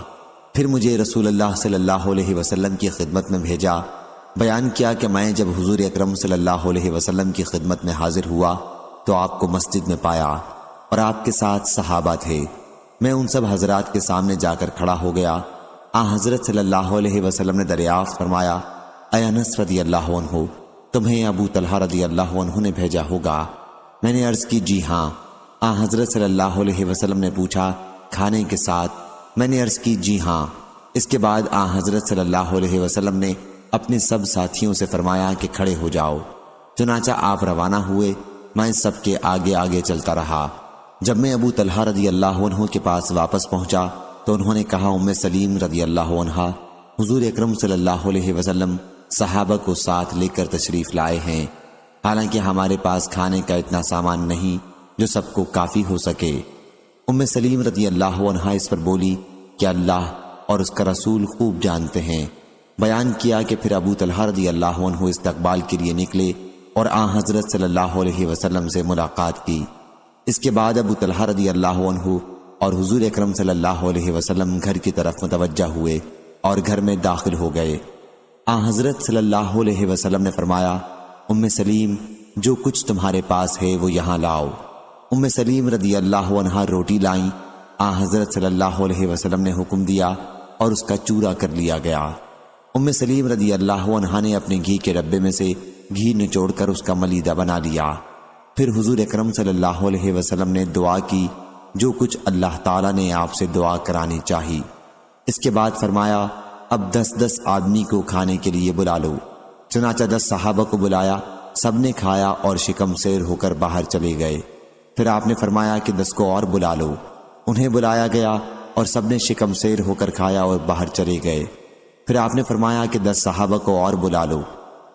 پھر مجھے رسول اللہ صلی اللہ علیہ وسلم کی خدمت میں بھیجا۔ بیان کیا کہ میں جب حضور اکرم صلی اللہ علیہ وسلم کی خدمت میں حاضر ہوا تو آپ کو مسجد میں پایا اور آپ کے ساتھ صحابہ تھے، میں ان سب حضرات کے سامنے جا کر کھڑا ہو گیا۔ حضرت صلی اللہ علیہ وسلم نے دریافت فرمایا، اے انس رضی اللہ عنہ، تمہیں ابو طلحہ رضی اللہ عنہ نے بھیجا ہوگا؟ میں نے عرض کی جی ہاں۔ حضرت صلی اللہ علیہ وسلم نے پوچھا کھانے کے ساتھ؟ میں نے عرض کی جی ہاں۔ اس کے بعد حضرت صلی اللہ علیہ وسلم نے اپنے سب ساتھیوں سے فرمایا کہ کھڑے ہو جاؤ، چنانچہ آپ روانہ ہوئے، میں سب کے آگے آگے چلتا رہا۔ جب میں ابو طلحہ رضی اللہ عنہ کے پاس واپس پہنچا تو انہوں نے کہا، ام سلیم رضی اللہ عنہ، حضور اکرم صلی اللہ علیہ وسلم صحابہ کو ساتھ لے کر تشریف لائے ہیں، حالانکہ ہمارے پاس کھانے کا اتنا سامان نہیں جو سب کو کافی ہو سکے۔ ام سلیم رضی اللہ عنہ اس پر بولی کہ اللہ اور اس کا رسول خوب جانتے ہیں۔ بیان کیا کہ پھر ابو طلحہ رضی اللہ عنہ استقبال کے لیے نکلے اور حضرت صلی اللہ علیہ وسلم سے ملاقات کی۔ اس کے بعد ابو طلحہ رضی اللہ عنہ اور حضور اکرم صلی اللہ علیہ وسلم گھر کی طرف متوجہ ہوئے اور گھر میں داخل ہو گئے۔ حضرت صلی اللہ علیہ وسلم نے فرمایا، ام سلیم، جو کچھ تمہارے پاس ہے وہ یہاں لاؤ۔ ام سلیم رضی اللہ عنہا روٹی لائیں۔ حضرت صلی اللہ علیہ وسلم نے حکم دیا اور اس کا چورا کر لیا گیا۔ ام سلیم رضی اللہ عنہا نے اپنے گھی کے ڈبے میں سے گھی نچوڑ کر اس کا ملیدہ بنا لیا۔ پھر حضور اکرم صلی اللہ علیہ وسلم نے دعا کی، جو کچھ اللہ تعالیٰ نے آپ سے دعا کرانی چاہی۔ اس کے بعد فرمایا، اب 10 آدمی کو کھانے کے لیے بلا لو۔ چنانچہ 10 صحابہ کو بلایا، سب نے کھایا اور شکم سیر ہو کر باہر چلے گئے۔ پھر آپ نے فرمایا کہ 10 کو اور بلا لو۔ انہیں بلایا گیا اور سب نے شکم سیر ہو کر کھایا اور باہر چلے گئے۔ پھر آپ نے فرمایا کہ 10 صحابہ کو اور بلا لو۔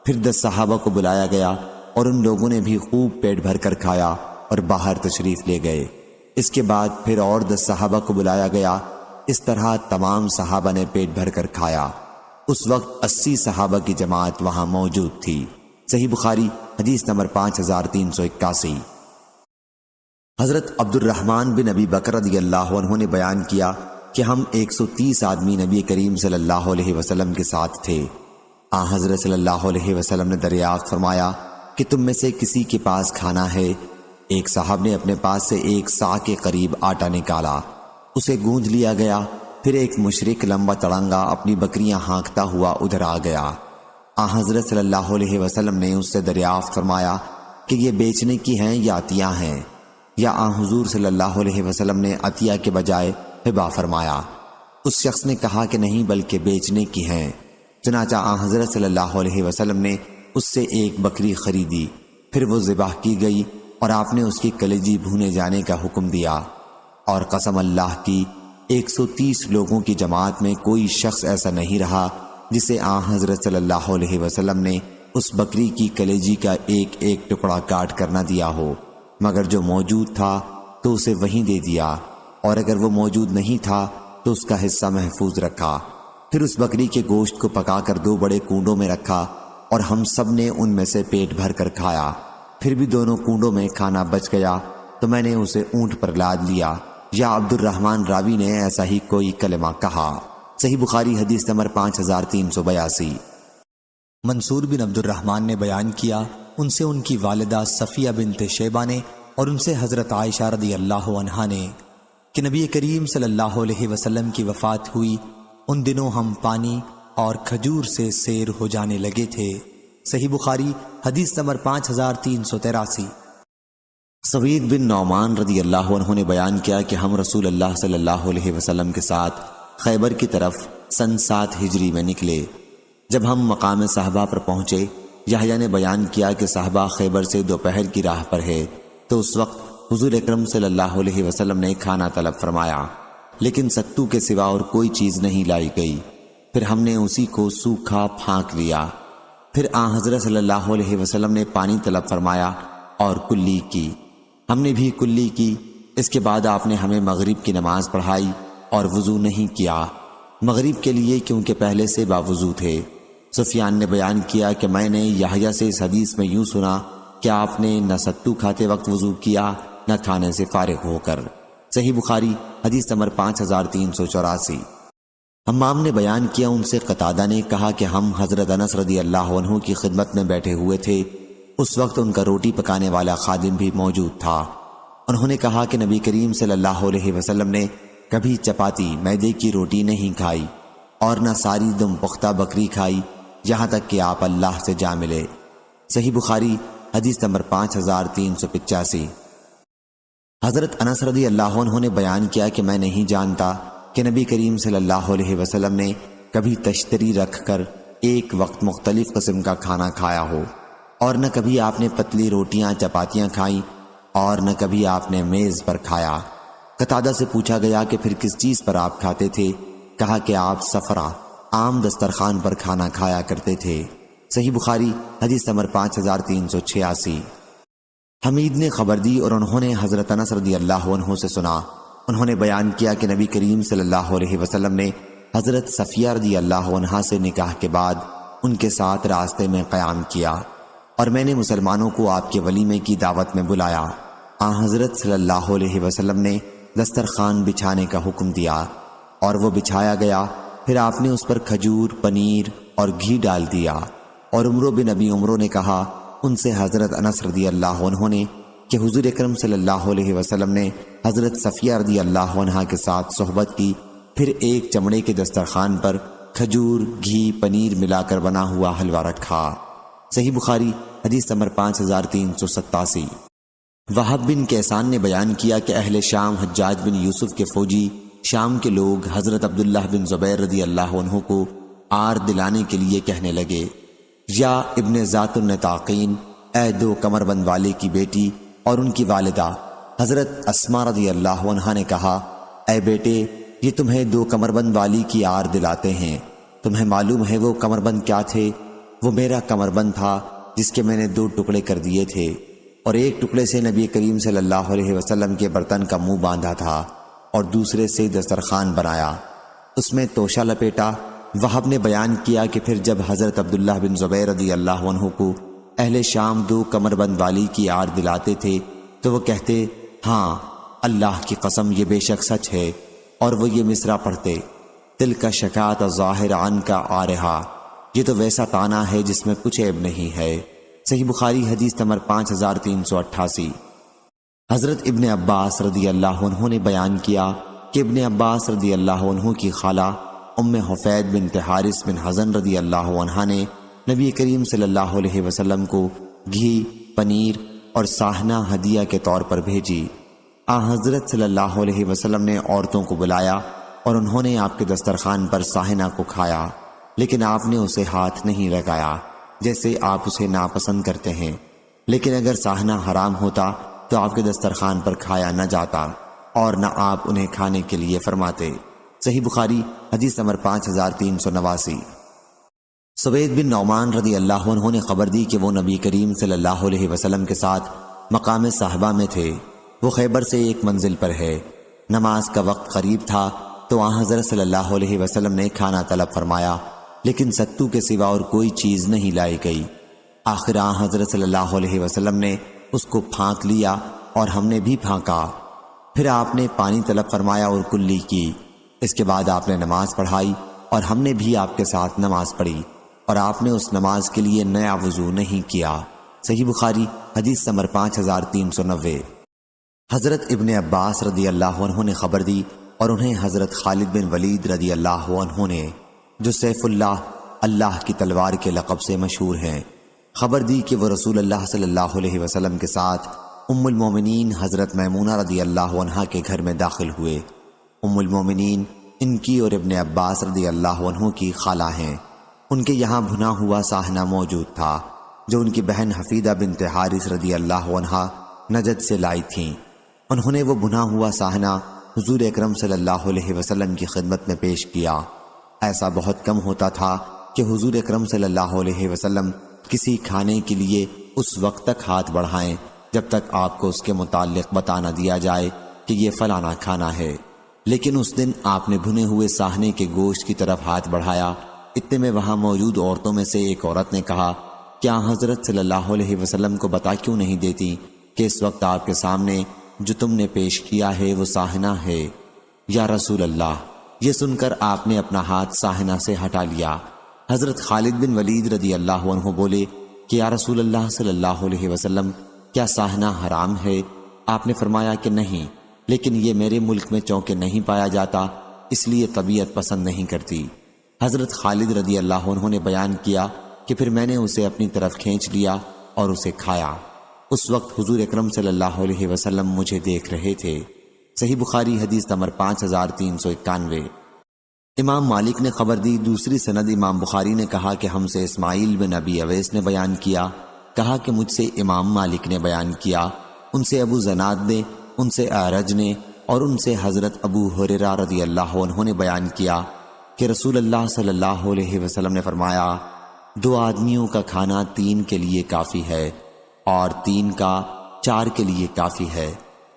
پھر 10 صحابہ کو بلایا گیا اور ان لوگوں نے بھی خوب پیٹ بھر کر کھایا اور باہر تشریف لے گئے۔ اس کے بعد پھر اور 10 صحابہ کو بلایا گیا۔ اس طرح تمام صحابہ نے پیٹ بھر کر کھایا۔ اس وقت 80 صحابہ کی جماعت وہاں موجود تھی۔ صحیح بخاری حدیث نمبر 5381۔ حضرت عبد الرحمن بن ابی بکر رضی اللہ عنہ نے بیان کیا کہ ہم 130 آدمی نبی کریم صلی اللہ علیہ وسلم کے ساتھ تھے۔ حضرت صلی اللہ علیہ وسلم نے دریافت فرمایا کہ تم میں سے کسی کے پاس کھانا ہے؟ ایک صاحب نے اپنے پاس سے 1 صاع کے قریب آٹا نکالا، اسے گونج لیا گیا۔ پھر ایک مشرک لمبا تڑنگا اپنی بکریاں ہانکتا ہوا ادھر آ گیا۔ حضرت صلی اللہ علیہ وسلم نے اس سے دریافت فرمایا کہ یہ بیچنے کی ہیں یا عطیہ ہیں؟ یا حضور صلی اللہ علیہ وسلم نے عطیہ کے بجائے ہبہ فرمایا؟ اس شخص نے کہا کہ نہیں بلکہ بیچنے کی ہیں۔ چنانچہ حضرت صلی اللہ علیہ وسلم نے اس سے 1 بکری خریدی، پھر وہ ذبح کی گئی اور آپ نے اس کی کلیجی بھونے جانے کا حکم دیا۔ اور قسم اللہ کی 130 لوگوں کی جماعت میں کوئی شخص ایسا نہیں رہا جسے حضرت صلی اللہ علیہ وسلم نے اس بکری کی کلیجی کا ایک ٹکڑا کاٹ کر نہ دیا ہو، مگر جو موجود تھا تو اسے وہیں دے دیا، اور اگر وہ موجود نہیں تھا تو اس کا حصہ محفوظ رکھا۔ پھر اس بکری کے گوشت کو پکا کر 2 بڑے کنڈوں میں رکھا اور ہم سب نے ان میں سے پیٹ بھر کر کھایا۔ پھر بھی دونوں کنڈوں میں کھانا بچ گیا تو میں نے اسے اونٹ پر لاد لیا، یا عبد الرحمن راوی نے ایسا ہی کوئی کلمہ کہا۔ صحیح بخاری حدیث نمبر 5382۔ منصور بن عبد الرحمن نے بیان کیا، ان سے ان کی والدہ صفیہ بنت شیبہ نے اور ان سے حضرت عائشہ رضی اللہ عنہا نے کہ نبی کریم صلی اللہ علیہ وسلم کی وفات ہوئی، ان دنوں ہم پانی اور کھجور سے سیر ہو جانے لگے تھے۔ صحیح بخاری حدیث نمبر 5383۔ سوید بن نعمان رضی اللہ عنہ نے بیان کیا کہ ہم رسول اللہ صلی اللہ علیہ وسلم کے ساتھ خیبر کی طرف سن 7 ہجری میں نکلے۔ جب ہم مقام صحابہ پر پہنچے، یحییٰ نے بیان کیا کہ صحابہ خیبر سے دوپہر کی راہ پر ہے، تو اس وقت حضور اکرم صلی اللہ علیہ وسلم نے کھانا طلب فرمایا، لیکن ستو کے سوا اور کوئی چیز نہیں لائی گئی۔ پھر ہم نے اسی کو سوکھا پھانک لیا۔ پھر حضرت صلی اللہ علیہ وسلم نے پانی طلب فرمایا اور کلی کی، ہم نے بھی کلی کی۔ اس کے بعد آپ نے ہمیں مغرب کی نماز پڑھائی اور وضو نہیں کیا، مغرب کے لیے کیونکہ پہلے سے باوضو تھے۔ سفیان نے بیان کیا کہ میں نے یحییٰ سے اس حدیث میں یوں سنا کہ آپ نے نہ ستو کھاتے وقت وضو کیا نہ کھانے سے فارغ ہو کر۔ صحیح بخاری حدیث نمبر 5384۔ حمام نے بیان کیا، ان سے قتادہ نے کہا کہ ہم حضرت انس رضی اللہ عنہ کی خدمت میں بیٹھے ہوئے تھے، اس وقت ان کا روٹی پکانے والا خادم بھی موجود تھا۔ انہوں نے کہا کہ نبی کریم صلی اللہ علیہ وسلم نے کبھی چپاتی میدے کی روٹی نہیں کھائی اور نہ ساری دم پختہ بکری کھائی، یہاں تک کہ آپ اللہ سے جا ملے۔ صحیح بخاری حدیث نمبر 5385۔ حضرت انس رضی اللہ عنہ نے بیان کیا کہ میں نہیں جانتا کہ نبی کریم صلی اللہ علیہ وسلم نے کبھی تشتری رکھ کر ایک وقت مختلف قسم کا کھانا کھایا ہو، اور نہ کبھی آپ نے پتلی روٹیاں چپاتیاں کھائیں اور نہ کبھی آپ نے میز پر کھایا۔ قتادہ سے پوچھا گیا کہ پھر کس چیز پر آپ کھاتے تھے؟ کہا کہ آپ سفرہ عام دسترخوان پر کھانا کھایا کرتے تھے۔ صحیح بخاری حدیث نمبر 5386۔ حمید نے خبر دی اور انہوں نے حضرت انس رضی اللہ عنہ سے سنا، انہوں نے بیان کیا کہ نبی کریم صلی اللہ علیہ وسلم نے حضرت صفیہ رضی اللہ عنہا سے نکاح کے بعد ان کے ساتھ راستے میں قیام کیا۔ اور میں نے مسلمانوں کو آپ کے ولیمے کی دعوت میں بلایا۔ حضرت صلی اللہ علیہ وسلم نے دسترخوان بچھانے کا حکم دیا اور وہ بچھایا گیا۔ پھر آپ نے اس پر کھجور، پنیر اور گھی ڈال دیا۔ اور عمرو بن ابی عمرو نے کہا، ان سے حضرت انس رضی اللہ عنہ نے کہ حضور اکرم صلی اللہ علیہ وسلم نے حضرت صفیہ رضی اللہ عنہا کے ساتھ صحبت کی، پھر ایک چمڑے کے دسترخوان پر کھجور، گھی، پنیر ملا کر بنا ہوا حلوہ رکھا۔ صحیح بخاری حدیث نمبر 5387۔ وہب بن کیسان نے بیان کیا کہ اہل شام حجاج بن یوسف کے فوجی شام کے لوگ حضرت عبداللہ بن زبیر رضی اللہ عنہ کو آر دلانے کے لیے کہنے لگے، یا ابن ذات النطاقین، اے دو کمر بند والے کی بیٹی اور ان کی والدہ۔ حضرت اسما رضی اللہ عنہا نے کہا، اے بیٹے، یہ تمہیں دو کمر بند والی کی آر دلاتے ہیں۔ تمہیں معلوم ہے وہ کمر بند کیا تھے؟ وہ میرا کمر بند تھا جس کے میں نے 2 ٹکڑے کر دیے تھے، اور ایک ٹکڑے سے نبی کریم صلی اللہ علیہ وسلم کے برتن کا منہ باندھا تھا اور دوسرے سے دسترخوان بنایا، اس میں توشہ لپیٹا۔ وہب نے بیان کیا کہ پھر جب حضرت عبداللہ بن زبیر رضی اللہ عنہ کو اہل شام 2 کمر بند والی کی آر دلاتے تھے تو وہ کہتے، ہاں اللہ کی قسم یہ بے شک سچ ہے، اور وہ یہ مصرع پڑھتے، دل کا شکات ظاہر عن کا آرہا، یہ تو ویسا تانا ہے جس میں کچھ عیب نہیں ہے۔ صحیح بخاری حدیث نمبر 5388۔ حضرت ابن عباس رضی اللہ عنہ نے بیان کیا کہ ابن عباس رضی اللہ عنہ کی خالہ ام حفید بنت حارث بن حزن رضی اللہ عنہ نے نبی کریم صلی اللہ علیہ وسلم کو گھی، پنیر اور ساہنہ ہدیہ کے طور پر بھیجی۔ حضرت صلی اللہ علیہ وسلم نے عورتوں کو بلایا اور انہوں نے آپ کے دسترخوان پر ساہنہ کو کھایا، لیکن آپ نے اسے ہاتھ نہیں لگایا جیسے آپ اسے ناپسند کرتے ہیں، لیکن اگر ساہنہ حرام ہوتا تو آپ کے دسترخوان پر کھایا نہ جاتا اور نہ آپ انہیں کھانے کے لیے فرماتے۔ صحیح بخاری حدیث نمبر 5389۔ سوید بن نعمان رضی اللہ عنہ نے خبر دی کہ وہ نبی کریم صلی اللہ علیہ وسلم کے ساتھ مقام صحابہ میں تھے۔ وہ خیبر سے ایک منزل پر ہے۔ نماز کا وقت قریب تھا تو حضرت صلی اللہ علیہ وسلم نے کھانا طلب فرمایا، لیکن ستو کے سوا اور کوئی چیز نہیں لائی گئی۔ آخر حضرت صلی اللہ علیہ وسلم نے اس کو پھانک لیا اور ہم نے بھی پھانکا۔ پھر آپ نے پانی طلب فرمایا اور کلی کی۔ اس کے بعد آپ نے نماز پڑھائی اور ہم نے بھی آپ کے ساتھ نماز پڑھی، اور آپ نے اس نماز کے لیے نیا وضو نہیں کیا۔ صحیح بخاری حدیث نمبر 5390۔ حضرت ابن عباس رضی اللہ عنہ نے خبر دی اور انہیں حضرت خالد بن ولید رضی اللہ عنہ نے، جو سیف اللہ، اللہ کی تلوار کے لقب سے مشہور ہیں، خبر دی کہ وہ رسول اللہ صلی اللہ علیہ وسلم کے ساتھ ام المومنین حضرت میمونہ رضی اللہ عنہا کے گھر میں داخل ہوئے۔ ام المومنین ان کی اور ابن عباس رضی اللہ عنہ کی خالہ ہیں۔ ان کے یہاں بھنا ہوا ساہنہ موجود تھا جو ان کی بہن حفیدہ بنت حارث رضی اللہ عنہا نجد سے لائی تھیں۔ انہوں نے وہ بھنا ہوا ساہنہ حضور اکرم صلی اللہ علیہ وسلم کی خدمت میں پیش کیا۔ ایسا بہت کم ہوتا تھا کہ حضور اکرم صلی اللہ علیہ وسلم کسی کھانے کے لیے اس وقت تک ہاتھ بڑھائیں جب تک آپ کو اس کے متعلق بتا نہ دیا جائے کہ یہ فلانا کھانا ہے، لیکن اس دن آپ نے بھنے ہوئے ساہنے کے گوشت کی طرف ہاتھ بڑھایا۔ اتنے میں وہاں موجود عورتوں میں سے ایک عورت نے کہا، کیا حضرت صلی اللہ علیہ وسلم کو بتا کیوں نہیں دیتی کہ اس وقت آپ کے سامنے جو تم نے پیش کیا ہے وہ ساہنہ ہے؟ یا رسول اللہ، یہ سن کر آپ نے اپنا ہاتھ ساہنہ سے ہٹا لیا۔ حضرت خالد بن ولید رضی اللہ عنہ بولے کہ یا رسول اللہ صلی اللہ علیہ وسلم، کیا ساہنہ حرام ہے؟ آپ نے فرمایا کہ نہیں، لیکن یہ میرے ملک میں چونکہ نہیں پایا جاتا اس لیے طبیعت پسند نہیں کرتی۔ حضرت خالد رضی اللہ عنہ نے بیان کیا کہ پھر میں نے اسے اپنی طرف کھینچ لیا اور اسے کھایا۔ اس وقت حضور اکرم صلی اللہ علیہ وسلم مجھے دیکھ رہے تھے۔ صحیح بخاری حدیث نمبر 5391۔ امام مالک نے خبر دی، دوسری سند امام بخاری نے کہا کہ ہم سے اسماعیل بن ابی اویس نے بیان کیا، کہا کہ مجھ سے امام مالک نے بیان کیا، ان سے ابو زناد نے، ان سے اعرج نے، اور ان سے حضرت ابو ہریرہ رضی اللہ عنہ نے بیان کیا کہ رسول اللہ صلی اللہ علیہ وسلم نے فرمایا، 2 آدمیوں کا کھانا 3 کے لیے کافی ہے اور 3 کا 4 کے لیے کافی ہے۔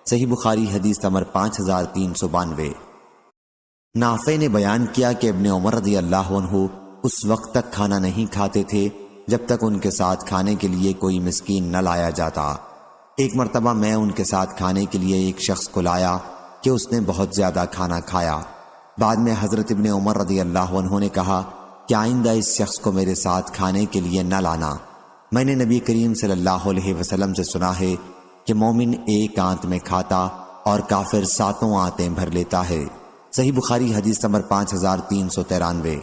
صحیح بخاری حدیث نمبر 5392۔ نافع نے بیان کیا کہ ابن عمر رضی اللہ عنہ اس وقت تک کھانا نہیں کھاتے تھے جب تک ان کے ساتھ کھانے کے لیے کوئی مسکین نہ لایا جاتا۔ ایک مرتبہ میں ان کے ساتھ کھانے کے لیے ایک شخص کو لایا کہ اس نے بہت زیادہ کھانا کھایا۔ بعد میں حضرت ابن عمر رضی اللہ عنہ نے کہا کہ آئندہ اس شخص کو میرے ساتھ کھانے کے لیے نہ لانا۔ میں نے نبی کریم صلی اللہ علیہ وسلم سے سنا ہے کہ مومن ایک آنت میں کھاتا اور کافر 7 آنتیں بھر لیتا ہے۔ صحیح بخاری حدیث نمبر 5393۔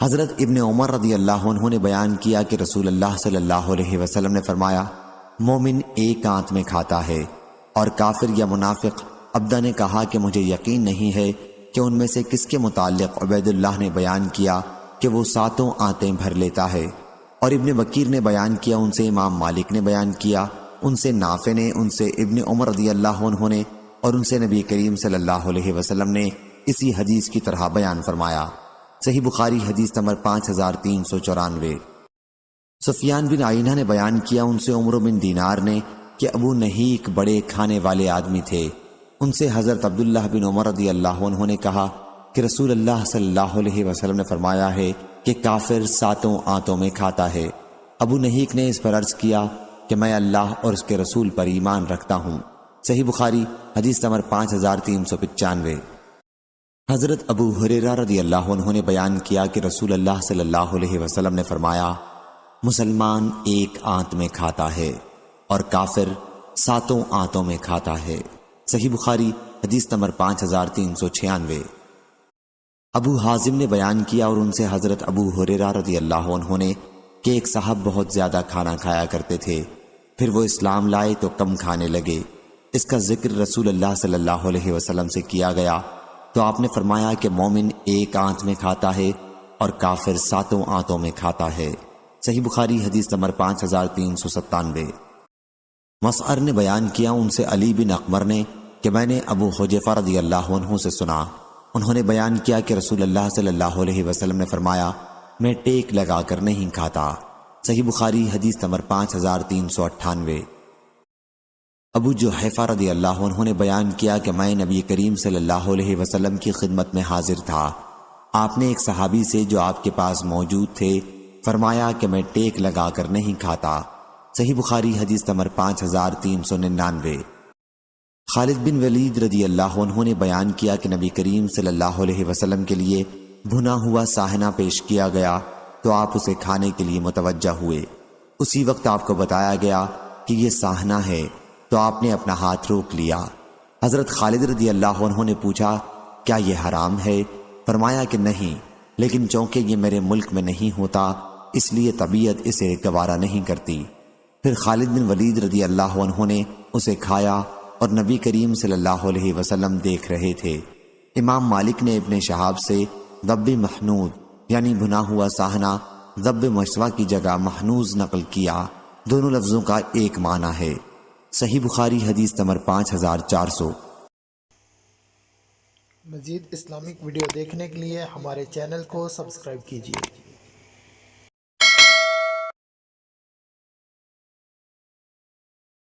حضرت ابن عمر رضی اللہ عنہ نے بیان کیا کہ رسول اللہ صلی اللہ علیہ وسلم نے فرمایا، مومن ایک آنت میں کھاتا ہے، اور کافر یا منافق عبدہ نے کہا کہ مجھے یقین نہیں ہے کہ ان میں سے کس کے متعلق عبید اللہ نے بیان کیا کہ وہ 7 آنتیں بھر لیتا ہے، اور ابن بکیر نے بیان کیا، ان سے امام مالک نے بیان کیا، ان سے نافع نے، ان سے ابن عمر رضی اللہ عنہ نے، اور ان سے نبی کریم صلی اللہ علیہ وسلم نے اسی حدیث کی طرح بیان فرمایا۔ صحیح بخاری حدیث نمبر 5394۔ سفیان بن عینہ نے بیان کیا، ان سے عمرو بن دینار نے کہ ابو نہیک بڑے کھانے والے آدمی تھے، ان سے حضرت عبداللہ بن عمر رضی اللہ عنہ نے کہا کہ رسول اللہ صلی اللہ علیہ وسلم نے فرمایا ہے کہ کافر 7 آنتوں میں کھاتا ہے۔ ابو نہیک نے اس پر عرض کیا کہ میں اللہ اور اس کے رسول پر ایمان رکھتا ہوں۔ صحیح بخاری حدیث نمبر 5395۔ حضرت ابو ہریرہ رضی اللہ عنہ نے بیان کیا کہ رسول اللہ صلی اللہ علیہ وسلم نے فرمایا، مسلمان ایک آنت میں کھاتا ہے اور کافر 7 آنتوں میں کھاتا ہے۔ صحیح بخاری حدیث نمبر 5396۔ ابو حازم نے بیان کیا اور ان سے حضرت ابو ہریرہ رضی اللہ عنہ نے کہ ایک صاحب بہت زیادہ کھانا کھایا کرتے تھے، پھر وہ اسلام لائے تو کم کھانے لگے۔ اس کا ذکر رسول اللہ صلی اللہ علیہ وسلم سے کیا گیا تو آپ نے فرمایا کہ مومن ایک آنت میں کھاتا ہے اور کافر 7 آنتوں میں کھاتا ہے۔ صحیح بخاری حدیث نمبر 5397۔ مسعر نے بیان کیا، ان سے علی بن اقمر نے کہ میں نے ابو حذیفہ رضی اللہ عنہ سے سنا، انہوں نے بیان کیا کہ رسول اللہ صلی اللہ علیہ وسلم نے فرمایا، میں ٹیک لگا کر نہیں کھاتا۔ صحیح بخاری حدیث نمبر 5398۔ ابو جحیفہ رضی اللہ عنہ نے بیان کیا کہ میں نبی کریم صلی اللہ علیہ وسلم کی خدمت میں حاضر تھا، آپ نے ایک صحابی سے جو آپ کے پاس موجود تھے فرمایا کہ میں ٹیک لگا کر نہیں کھاتا۔ صحیح بخاری حدیث نمبر 5399۔ خالد بن ولید رضی اللہ عنہ نے بیان کیا کہ نبی کریم صلی اللہ علیہ وسلم کے لیے بھنا ہوا ساہنہ پیش کیا گیا تو آپ اسے کھانے کے لیے متوجہ ہوئے۔ اسی وقت آپ کو بتایا گیا کہ یہ ساہنہ ہے تو آپ نے اپنا ہاتھ روک لیا۔ حضرت خالد رضی اللہ عنہ نے پوچھا، کیا یہ حرام ہے؟ فرمایا کہ نہیں، لیکن چونکہ یہ میرے ملک میں نہیں ہوتا اس لیے طبیعت اسے گوارا نہیں کرتی۔ پھر خالد بن ولید رضی اللہ عنہ نے اسے کھایا اور نبی کریم صلی اللہ علیہ وسلم دیکھ رہے تھے۔ امام مالک نے ابن شہاب سے ضب محنود یعنی بھنا ہوا ساہنہ ضب مشوا کی جگہ محنوز نقل کیا، دونوں لفظوں کا ایک معنی ہے۔ صحیح بخاری حدیث نمبر 5400۔ مزید اسلامک ویڈیو دیکھنے کے لیے ہمارے چینل کو سبسکرائب کیجیے۔